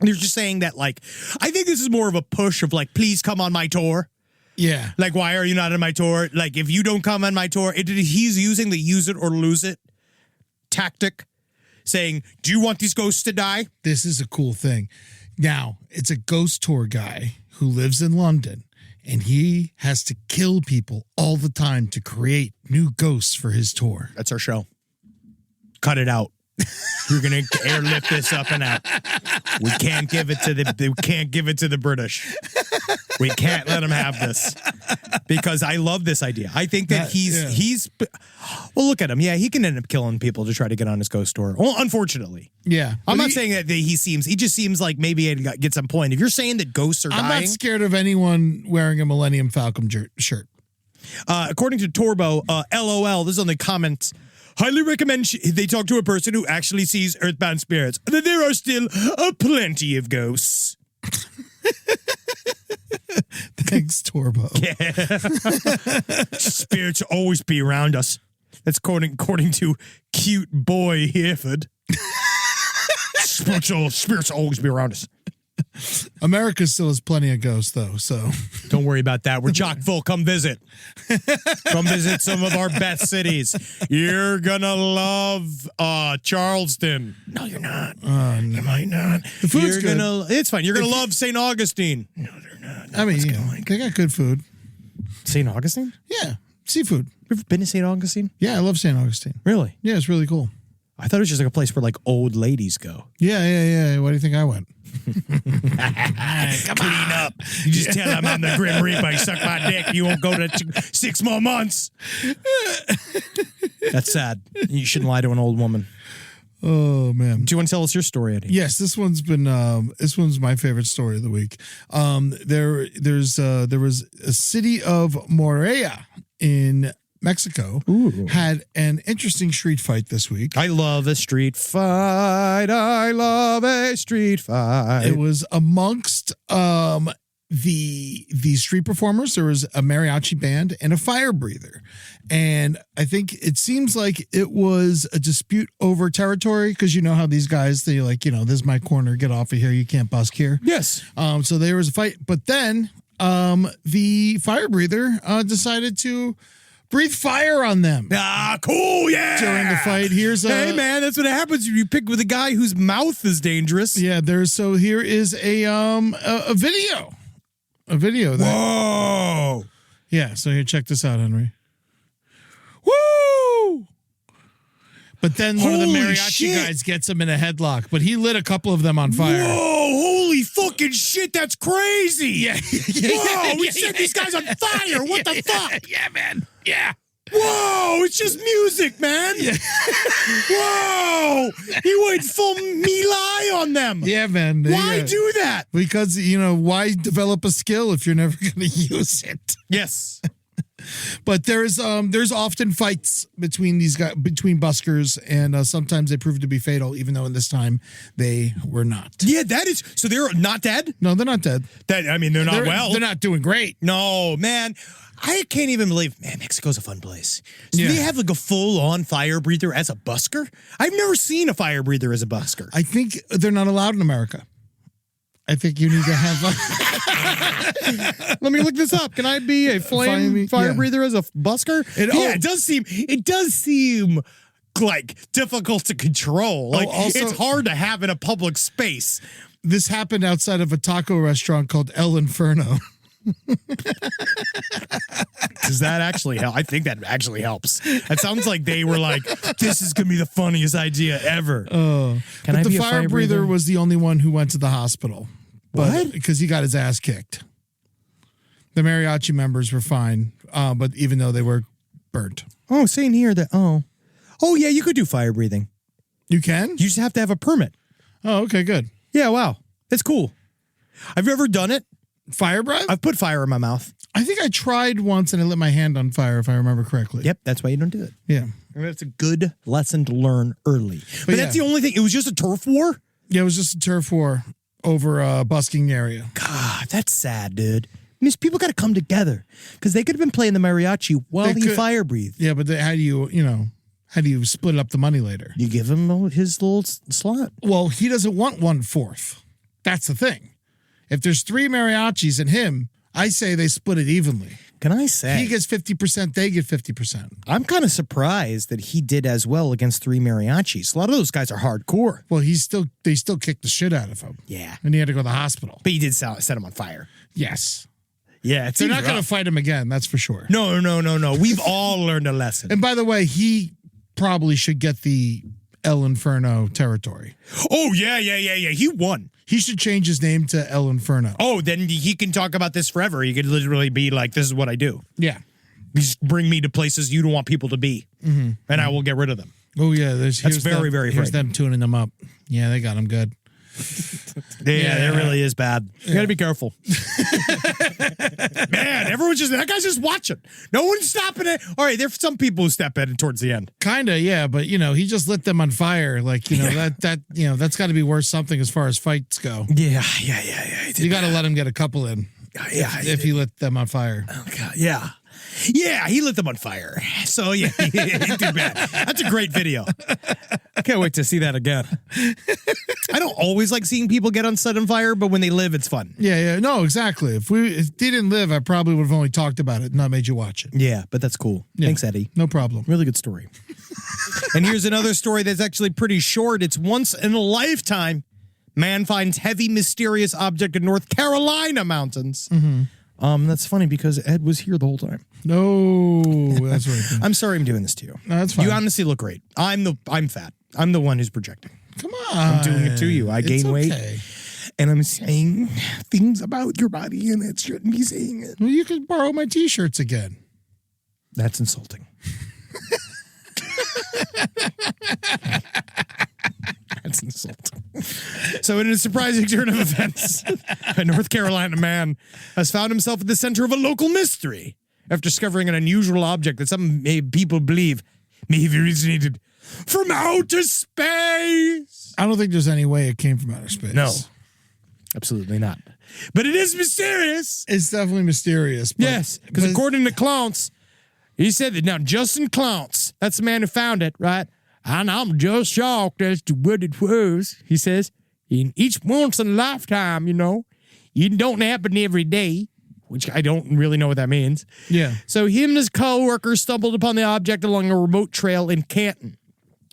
They're just saying that, like, I think this is more of a push of like, please come on my tour. Yeah. Like, why are you not on my tour? Like, if you don't come on my tour, he's using the use it or lose it tactic, saying, do you want these ghosts to die? This is a cool thing. Now, it's a ghost tour guy who lives in London, and he has to kill people all the time to create new ghosts for his tour. That's our show. Cut it out. We're gonna airlift this up and out. We can't give it to the British. We can't let them have this because I love this idea. I think that he's well, look at him. Yeah, he can end up killing people to try to get on his ghost tour. Well, unfortunately. Yeah. I'm not saying that he just seems like maybe he get some point. If you're saying that ghosts are dying. I'm not scared of anyone wearing a Millennium Falcon shirt. According to Torbo, LOL, this is on the comments. Highly recommend they talk to a person who actually sees earthbound spirits. There are still plenty of ghosts. Thanks, Torbo. Yeah. Spirits always be around us. That's according to cute boy Hereford. Spirits always be around us. America still has plenty of ghosts, though. So Don't worry about that. We're chock full. Come visit. Come visit some of our best cities. You're gonna love Charleston. No, you're not. You might not. The food's You're good. It's fine. You're gonna love St. Augustine. No, they're not. I mean, they got good food. St. Augustine? Yeah, seafood. You ever been to St. Augustine? Yeah, I love St. Augustine. Really? Yeah, it's really cool. I thought it was just like a place where like old ladies go. Yeah. Why do you think I went? Clean up. You just tell them I'm the Grim Reaper. You suck my dick. You won't go to 6 more months. That's sad. You shouldn't lie to an old woman. Oh man. Do you want to tell us your story, Eddie? Yes, this one's my favorite story of the week. There was a city of Morelia in Mexico had an interesting street fight this week. I love a street fight. I love a street fight. It was amongst the street performers. There was a mariachi band and a fire breather. And I think it seems like it was a dispute over territory because you know how these guys, they like, this is my corner, get off of here, you can't busk here. Yes. So there was a fight. But then the fire breather decided to breathe fire on them. Ah, cool, yeah. During the fight, hey man, that's what happens if you pick with a guy whose mouth is dangerous. Yeah, here is a video. A video. Whoa. Yeah, so here, check this out, Henry. Woo! But then one of the Holy mariachi shit. guys gets him in a headlock, but he lit a couple of them on fire. Whoa, holy fucking shit, that's crazy. Yeah. Whoa, we set these guys on fire. What the fuck? Yeah, man. Yeah. Whoa, it's just music, man. Yeah. Whoa, he went full melee on them. Yeah, man. Why do that? Because, why develop a skill if you're never going to use it? Yes. But there's often fights between these guys, between buskers, and sometimes they prove to be fatal, even though in this time they were not. Yeah, that is. So they're not dead? No, they're not dead. They're not well. They're not doing great. No, man. I can't even believe, man, Mexico's a fun place. So Yeah. they have like a full-on fire breather as a busker? I've never seen a fire breather as a busker. I think they're not allowed in America. I think you need to have Let me look this up. Can I be a fire breather as a busker? It does seem like difficult to control. Like also- it's hard to have in a public space. This happened outside of a taco restaurant called El Inferno. Does that actually help? I think that actually helps. It sounds like they were like, this is going to be the funniest idea ever. Can But the fire breather was the only one who went to the hospital. What? Because he got his ass kicked. The mariachi members were fine, but even though they were burnt. Oh, saying here that, oh, yeah, you could do fire breathing. You can? You just have to have a permit. Oh, okay, good. Yeah, wow. It's cool. Have you ever done it? Fire breath? I've put fire in my mouth. I think I tried once and I lit my hand on fire, if I remember correctly. Yep, that's why you don't do it. Yeah. That's a good lesson to learn early. But that's the only thing. It was just a turf war? Yeah, it was just a turf war over a busking area. God, that's sad, dude. I mean, people got to come together because they could have been playing the mariachi while he fire breathed. Yeah, but how do you split up the money later? You give him his little slot. Well, he doesn't want 1/4. That's the thing. If there's 3 mariachis and him, I say they split it evenly. Can I say? He gets 50%, they get 50%. I'm kind of surprised that he did as well against 3 mariachis. A lot of those guys are hardcore. Well, they still kicked the shit out of him. Yeah. And he had to go to the hospital. But he did set him on fire. Yes. Yeah, They're not going to fight him again, that's for sure. No. We've all learned a lesson. And by the way, he probably should get the El Inferno territory. Oh, yeah. He won. He should change his name to El Inferno. Oh, then he can talk about this forever. He could literally be like, this is what I do. Yeah. You just bring me to places you don't want people to be, and I will get rid of them. Oh, yeah. That's very, very Here's frightening. them tuning them up. Yeah, they got him good. Yeah, it really is bad. You got to be careful. Man, that guy's just watching. No one's stopping it. All right, there's some people who step in towards the end. Kinda, yeah, but he just lit them on fire. Like, that's got to be worth something as far as fights go. Yeah. You got to let him get a couple in. Yeah, if he lit them on fire. Oh, God, yeah. Yeah, he lit them on fire. So yeah, he did bad. That's a great video. I can't wait to see that again. I don't always like seeing people get set on fire, but when they live, it's fun. Yeah. No, exactly. If they didn't live, I probably would have only talked about it and not made you watch it. Yeah, but that's cool. Yeah. Thanks, Eddie. No problem. Really good story. And here's another story that's actually pretty short. It's once in a lifetime. Man finds heavy, mysterious object in North Carolina mountains. That's funny because Ed was here the whole time. No, that's right. I'm sorry I'm doing this to you. No, that's fine. You honestly look great. I'm fat. I'm the one who's projecting. Come on. I'm doing it to you. I gain weight. Okay. And I'm saying things about your body and it shouldn't be saying it. Well, you could borrow my t-shirts again. That's insulting. That's insulting. So in a surprising turn of events, a North Carolina man has found himself at the center of a local mystery after discovering an unusual object that some people believe may have originated from outer space. I don't think there's any way it came from outer space. No, absolutely not. But it is mysterious. It's definitely mysterious. But, Yes, because according to Clounce, he said that now Justin Clounce, that's the man who found it, right? And I'm just shocked as to what it was. He says, in each once in a lifetime, you know, it don't happen every day, which I don't really know what that means. Yeah. So him and his co-workers stumbled upon the object along a remote trail in Canton.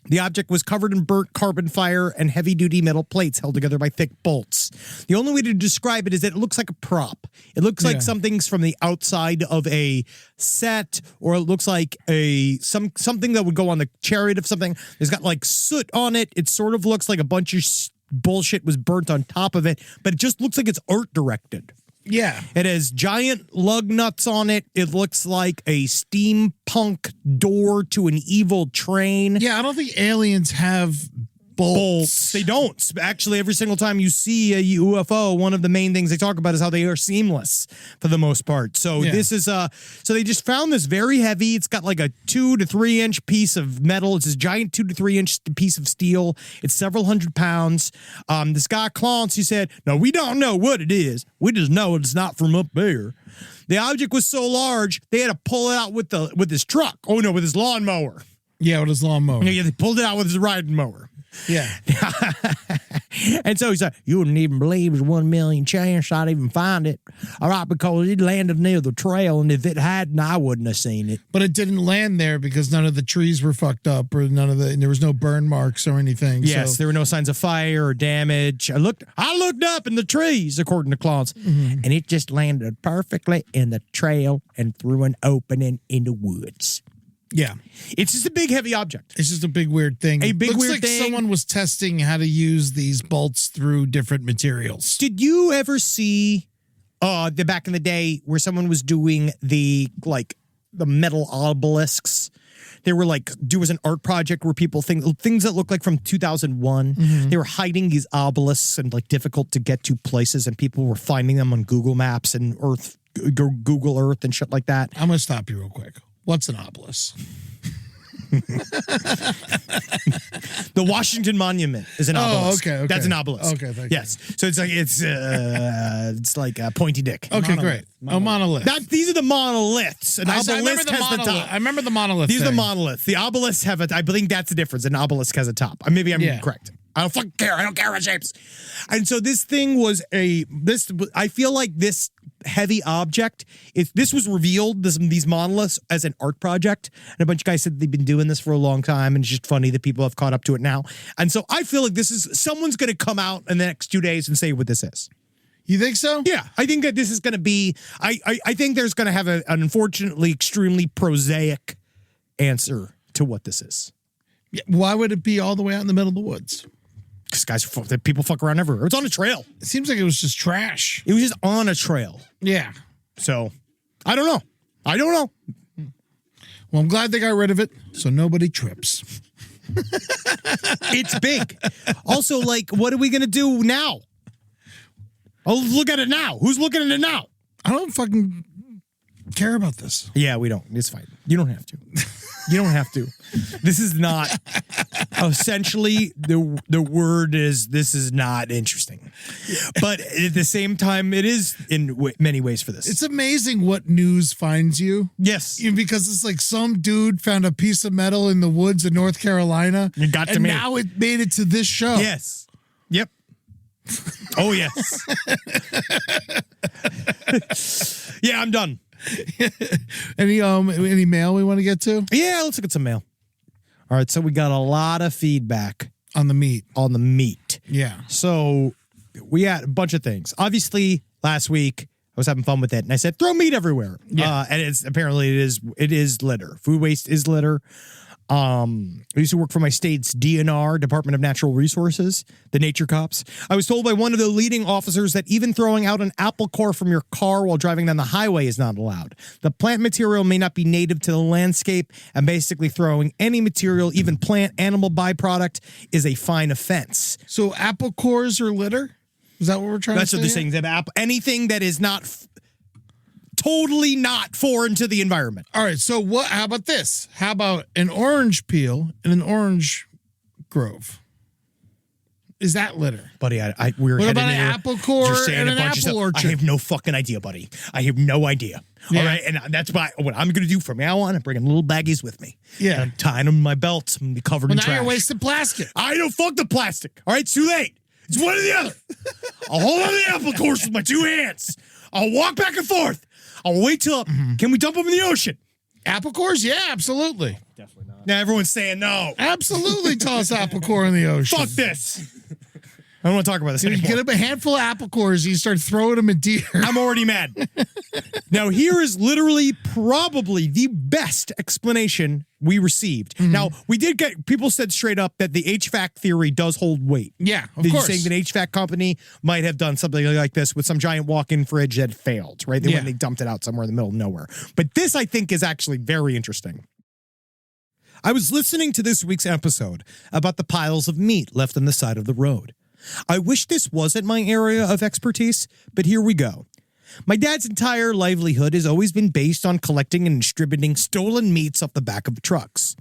The object was covered in burnt carbon fiber and heavy-duty metal plates held together by thick bolts. The only way to describe it is that it looks like a prop. It looks like something's from the outside of a set, or it looks like something that would go on the chariot of something. It's got like soot on it. It sort of looks like a bunch of bullshit was burnt on top of it, but it just looks like it's art directed. Yeah. It has giant lug nuts on it. It looks like a steampunk door to an evil train. Yeah, I don't think aliens have bolts. They don't. Actually, every single time you see a UFO, one of the main things they talk about is how they are seamless for the most part. So this is so they just found this very heavy. It's got like a 2 to 3 inch piece of metal. It's this giant 2 to 3 inch piece of steel. It's several hundred pounds. This guy Clounce, he said, "No, we don't know what it is. We just know it's not from up there." The object was so large they had to pull it out with his truck. Oh no, with his lawnmower. Yeah, with his lawnmower. Yeah, they pulled it out with his riding mower. Yeah. And so he's like, "You wouldn't even believe there's 1 million chance I'd even find it. All right, because it landed near the trail, and if it hadn't, I wouldn't have seen it." But it didn't land there because none of the trees were fucked up, or there was no burn marks or anything. Yes, so. there were no signs of fire or damage. I looked up in the trees, according to Clounce, and it just landed perfectly in the trail and through an opening in the woods. Yeah. It's just a big, heavy object. It's just a big weird thing. Looks weird like thing. Someone was testing how to use these bolts through different materials. Did you ever see the back in the day where someone was doing the metal obelisks? There was an art project where people things that look like from 2001. They were hiding these obelisks and difficult to get to places, and people were finding them on Google Maps and Google Earth and shit like that. I'm gonna stop you real quick. What's an obelisk? The Washington Monument is an obelisk. Okay. That's an obelisk. Okay, thank yes. So it's like a pointy dick. Okay, great. A monolith. These are the monoliths. An obelisk has the top. I remember the monolith. These are the monoliths. The obelisks have I believe that's the difference. An obelisk has a top. Maybe I'm correct. I don't fucking care. I don't care what shapes. And so this thing was I feel like this heavy object, this was revealed, these monoliths, as an art project. And a bunch of guys said they've been doing this for a long time, and it's just funny that people have caught up to it now. And so I feel like someone's going to come out in the next 2 days and say what this is. You think so? Yeah, I think that this is going to be, I think there's going to have an unfortunately extremely prosaic answer to what this is. Yeah, why would it be all the way out in the middle of the woods? Because people fuck around everywhere. It's on a trail. It seems like it was just trash. It was just on a trail. Yeah. So, I don't know. Well, I'm glad they got rid of it so nobody trips. It's big. Also, what are we going to do now? Oh, look at it now. Who's looking at it now? I don't fucking care about this. Yeah, we don't. It's fine. You don't have to. You don't have to. This is not. Essentially, the word is this is not interesting. But at the same time, it is in many ways for this. It's amazing what news finds you. Yes. Because it's like some dude found a piece of metal in the woods in North Carolina. It got to and me. now it made it to this show. Yes. Yep. Oh, yes. Yeah, I'm done. Any mail we want to get to Yeah, let's look at some mail. All right, so we got a lot of feedback on the meat? on the meat. Yeah. So we had a bunch of things. Obviously, last week I was having fun with it, and I said throw meat everywhere. Yeah. And it's apparently it is litter. Food waste is litter. I used to work for my state's DNR, Department of Natural Resources, the Nature Cops. I was told by one of the leading officers that even throwing out an apple core from your car while driving down the highway is not allowed. The plant material may not be native to the landscape, and basically throwing any material, even plant, animal byproduct, is a fine offense. So apple cores are litter? Is that what we're trying That's to what say? they're saying. Anything that is not totally not foreign to the environment. All right. So how about this? How about an orange peel in an orange grove? Is that litter? Buddy, we're What headed about an here. apple core You're saying and a an bunch of apple stuff. orchard? I have no fucking idea, buddy. I have no idea. Yeah. All right, and that's what I'm going to do from now on. I'm bringing little baggies with me. Yeah. And I'm tying them in my belt. I'm going to be covered Well, in now trash. you're wasting plastic. I don't fuck the plastic. All right, it's too late. It's one or the other. I'll hold on to the apple cores with my two hands. I'll walk back and forth. I'll wait till. Can we dump them in the ocean? Apple cores? Yeah, absolutely. Now everyone's saying no. Absolutely toss apple core in the ocean. Fuck this. I don't want to talk about this You anymore. get up a handful of apple cores, you start throwing them at deer. I'm already mad. Now, here is literally probably the best explanation we received. Mm-hmm. Now, we did get people said straight up that the HVAC theory does hold weight. Yeah, of They're course. saying that HVAC company might have done something like this with some giant walk-in fridge that failed, right? They went and they dumped it out somewhere in the middle of nowhere. But this, I think, is actually very interesting. I was listening to this week's episode about the piles of meat left on the side of the road. I wish this wasn't my area of expertise, but here we go. My dad's entire livelihood has always been based on collecting and distributing stolen meats off the back of trucks.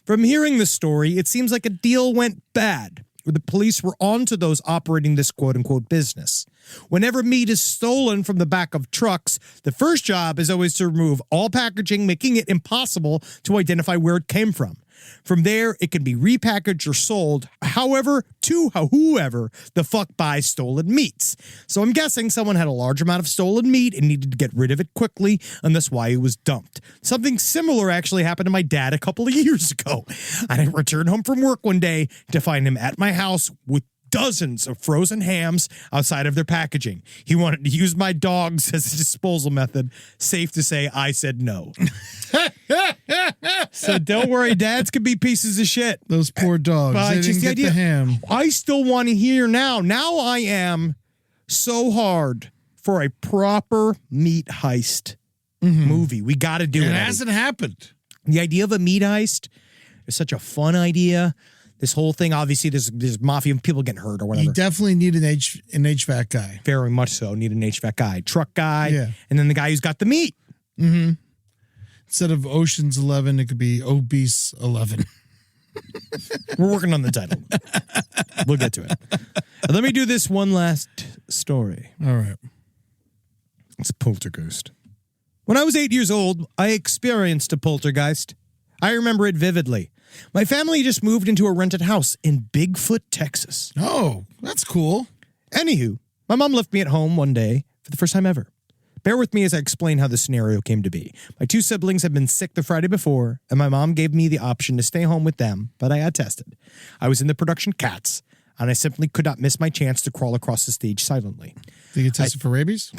From hearing this story, it seems like a deal went bad, where the police were onto those operating this quote-unquote business. Whenever meat is stolen from the back of trucks, the first job is always to remove all packaging, making it impossible to identify where it came from. From there, it can be repackaged or sold, however, to whoever the fuck buys stolen meats. So I'm guessing someone had a large amount of stolen meat and needed to get rid of it quickly, and that's why it was dumped. Something similar actually happened to my dad a couple of years ago. I returned home from work one day to find him at my house with dozens of frozen hams outside of their packaging. He wanted to use my dogs as a disposal method. Safe to say, I said no. So don't worry, dads can be pieces of shit. Those poor dogs. But They didn't get the ham. I still want to hear now. Now I am so hard for a proper meat heist movie. We got to do It it. hasn't happened. The idea of a meat heist is such a fun idea. This whole thing, obviously, there's mafia people getting hurt or whatever. You definitely need an HVAC guy. Very much so. Need an HVAC guy, truck guy, Yeah. and then the guy who's got the meat. Instead of Ocean's 11, it could be Obese 11. We're working on the title. We'll get to it. Let me do this one last story. All right. It's a poltergeist. When I was 8 years old, I experienced a poltergeist. I remember it vividly. My family just moved into a rented house in Bigfoot, Texas. Oh, that's cool. Anywho, my mom left me at home one day for the first time ever. Bear with me as I explain how the scenario came to be. My two siblings had been sick the Friday before, and my mom gave me the option to stay home with them, but I got tested. I was in the production Cats, and I simply could not miss my chance to crawl across the stage silently. Did you get tested for rabies?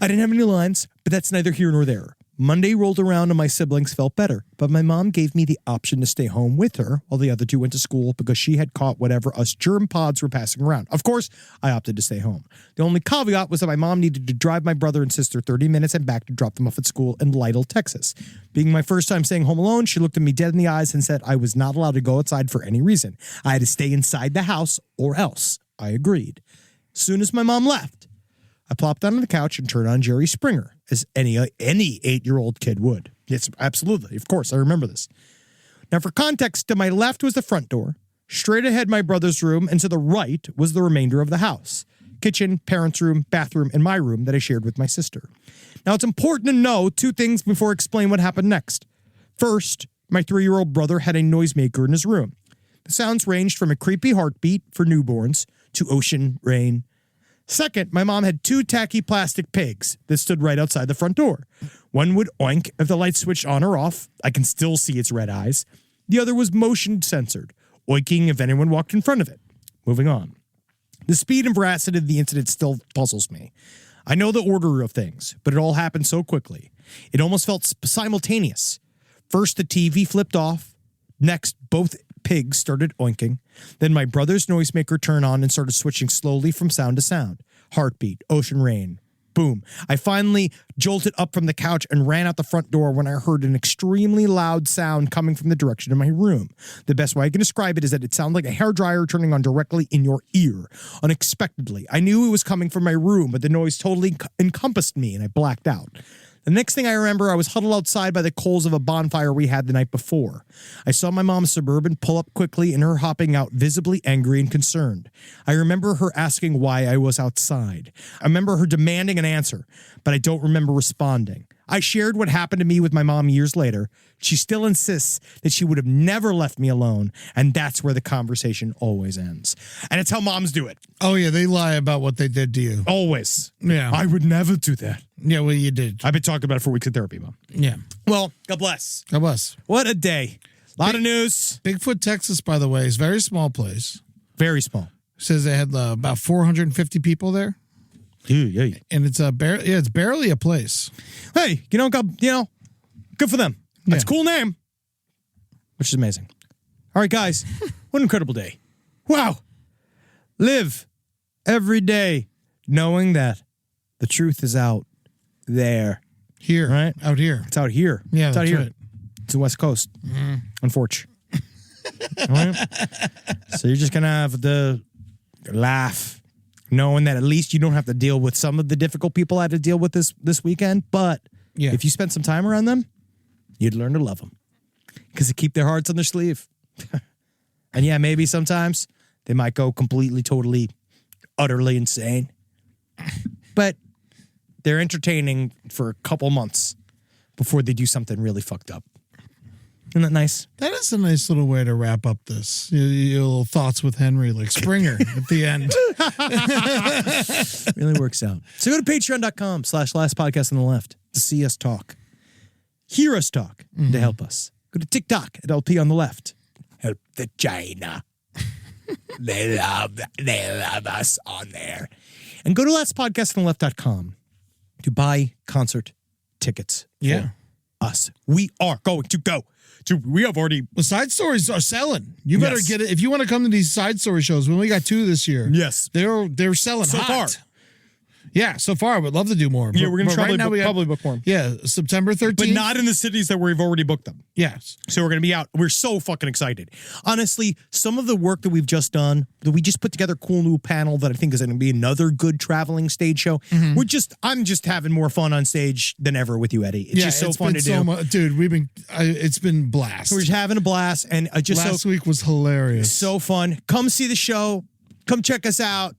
I didn't have any lines, but that's neither here nor there. Monday rolled around and my siblings felt better, but my mom gave me the option to stay home with her while the other two went to school because she had caught whatever us germ pods were passing around. Of course, I opted to stay home. The only caveat was that my mom needed to drive my brother and sister 30 minutes and back to drop them off at school in Lytle, Texas. Being my first time staying home alone, she looked at me dead in the eyes and said I was not allowed to go outside for any reason. I had to stay inside the house or else. I agreed. As soon as my mom left, I plopped onto the couch and turned on Jerry Springer, as any 8-year-old kid would. Yes, absolutely. Of course, I remember this. Now, for context, to my left was the front door. Straight ahead, my brother's room, and to the right was the remainder of the house. Kitchen, parents' room, bathroom, and my room that I shared with my sister. Now, it's important to know two things before I explain what happened next. First, my 3-year-old brother had a noisemaker in his room. The sounds ranged from a creepy heartbeat for newborns to ocean rain. Second, my mom had 2 tacky plastic pigs that stood right outside the front door. One would oink if the light switched on or off. I can still see its red eyes. The other was motion censored, oinking if anyone walked in front of it. Moving on. The speed and veracity of the incident still puzzles me. I know the order of things, but it all happened so quickly. It almost felt simultaneous. First, the TV flipped off. Next, both pigs started oinking. Then my brother's noisemaker turned on and started switching slowly from sound to sound. Heartbeat, ocean rain, boom. I finally jolted up from the couch and ran out the front door when I heard an extremely loud sound coming from the direction of my room. The best way I can describe it is that it sounded like a hairdryer turning on directly in your ear. Unexpectedly, I knew it was coming from my room, but the noise totally encompassed me and I blacked out. The next thing I remember, I was huddled outside by the coals of a bonfire we had the night before. I saw my mom's Suburban pull up quickly and her hopping out visibly angry and concerned. I remember her asking why I was outside. I remember her demanding an answer, but I don't remember responding. I shared what happened to me with my mom years later. She still insists that she would have never left me alone, and that's where the conversation always ends. And it's how moms do it. Oh, yeah, they lie about what they did to you. Always. Yeah. I would never do that. Yeah, well, you did. I've been talking about it for weeks in therapy, Mom. Yeah. Well, God bless. That was. What a day. A lot of news. Bigfoot, Texas, by the way, is a very small place. Very small. Says they had about 450 people there. Yeah. And it's it's barely a place. Hey, good for them. That's a cool name. Which is amazing. All right, guys. What an incredible day. Wow. Live every day knowing that the truth is out there. Here. Right? Out here. It's out here. Yeah, it's out that's here. right. It's the West Coast. Unfortunately. All right? So you're just going to have to laugh, knowing that at least you don't have to deal with some of the difficult people I had to deal with this weekend. But if you spent some time around them, you'd learn to love them because they keep their hearts on their sleeve. And yeah, maybe sometimes they might go completely, totally, utterly insane. But they're entertaining for a couple months before they do something really fucked up. Isn't that nice? That is a nice little way to wrap up this. Your little thoughts with Henry, like Springer at the end. Really works out. So go to patreon.com/last podcast on the left to see us talk. Hear us talk to help us. Go to TikTok at LP on the left. Help the China. They love us on there. And go to lastpodcastontheLeft.com to buy concert tickets for us. We are going to go to, we have already. The side stories are selling. You better get it. If you want to come to these side story shows, we only got 2 this year. Yes. They're selling so hot. far. Yeah, so far. I would love to do more. Yeah, we're going to right probably book more. Yeah, September 13th. But not in the cities that we've already booked them. Yes. So we're going to be out. We're so fucking excited. Honestly, some of the work that we've just done, that we just put together a cool new panel that I think is going to be another good traveling stage show. I'm just having more fun on stage than ever with you, Eddie. It's just so fun to do. Dude, it's been blast. We're just having a blast. And last week was hilarious. So fun. Come see the show. Come check us out.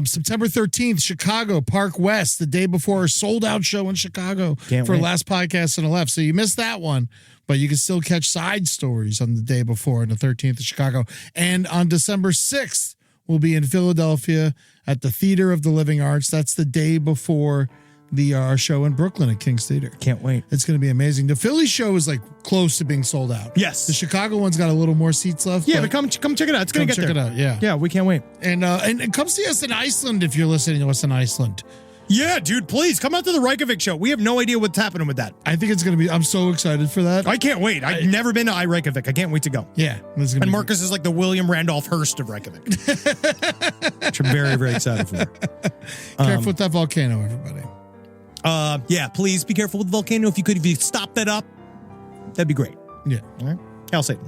September 13th, Chicago, Park West, the day before a sold-out show in Chicago for wait. Last Podcast on the Left. So you missed that one, but you can still catch side stories on the day before on the 13th of Chicago. And on December 6th, we'll be in Philadelphia at the Theater of the Living Arts. That's the day before our show in Brooklyn at King's Theater. Can't wait. It's going to be amazing. The Philly show is like close to being sold out. Yes. The Chicago one's got a little more seats left. Yeah, but come check it out. It's going to get there. Check it out, yeah. Yeah, we can't wait. And come see us in Iceland if you're listening to us in Iceland. Yeah, dude, please come out to the Reykjavik show. We have no idea what's happening with that. I think it's going to be, I'm so excited for that. I can't wait. I've never been to Reykjavik. I can't wait to go. Yeah. And Marcus is like the William Randolph Hearst of Reykjavik. Which I'm very, very excited for. Careful with that volcano, everybody. Yeah, please be careful with the volcano. If you stop that up, that'd be great. Yeah. All right. Hail Satan.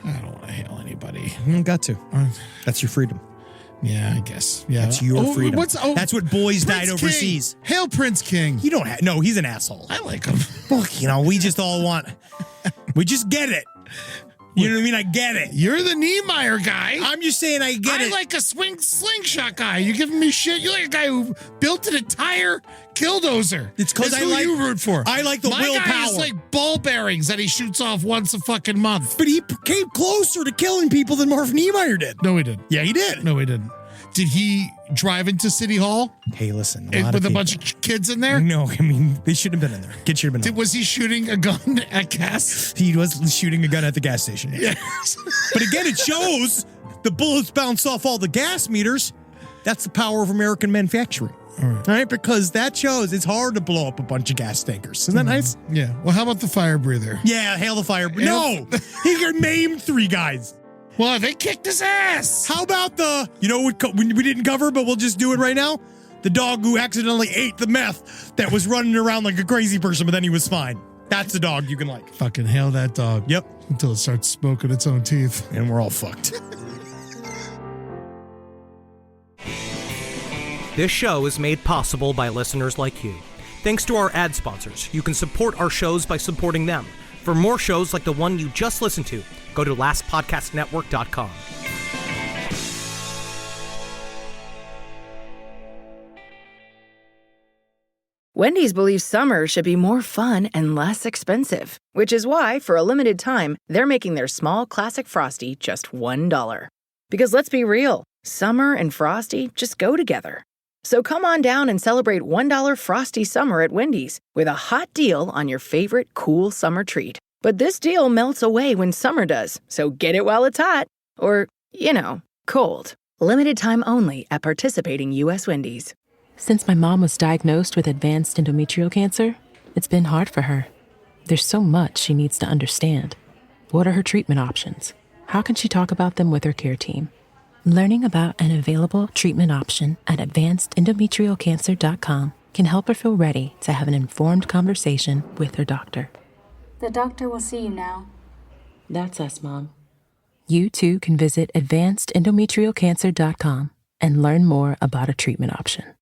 I don't want to hail anybody. You don't got to. That's your freedom. Yeah, I guess. Yeah, That's your freedom. That's what boys Prince died overseas. King. Hail Prince King. You don't have, no, he's an asshole. I like him. Look, we just all want, we just get it. You know what I mean? I get it. You're the Niemeyer guy. I'm just saying I get it. I like a slingshot guy. You're giving me shit. You're like a guy who built an entire Killdozer. It's because who you root for. I like the willpower. My guy has like ball bearings that he shoots off once a fucking month. But he came closer to killing people than Marv Niemeyer did. No, he didn't. Yeah, he did. No, he didn't. Did he drive into City Hall? Hey, listen. With a bunch of kids in there? No, I mean, they shouldn't have been in there. Kids should have been in there. Was he shooting a gun at gas? He was shooting a gun at the gas station. Yes. But again, it shows the bullets bounce off all the gas meters. That's the power of American manufacturing. All right. Because that shows it's hard to blow up a bunch of gas tankers. Isn't that nice? Yeah. Well, how about the fire breather? Yeah, hail the fire breather. No! He maimed 3 guys. Well, they kicked his ass. How about we didn't cover, but we'll just do it right now? The dog who accidentally ate the meth that was running around like a crazy person, but then he was fine. That's the dog you can like. Fucking hail that dog. Yep. Until it starts smoking its own teeth. And we're all fucked. This show is made possible by listeners like you. Thanks to our ad sponsors, you can support our shows by supporting them. For more shows like the one you just listened to, go to lastpodcastnetwork.com. Wendy's believes summer should be more fun and less expensive, which is why, for a limited time, they're making their small classic Frosty just $1. Because let's be real, summer and Frosty just go together. So come on down and celebrate $1 Frosty summer at Wendy's with a hot deal on your favorite cool summer treat. But this deal melts away when summer does, so get it while it's hot. Or, cold. Limited time only at participating U.S. Wendy's. Since my mom was diagnosed with advanced endometrial cancer, it's been hard for her. There's so much she needs to understand. What are her treatment options? How can she talk about them with her care team? Learning about an available treatment option at advancedendometrialcancer.com can help her feel ready to have an informed conversation with her doctor. The doctor will see you now. That's us, Mom. You too can visit advancedendometrialcancer.com and learn more about a treatment option.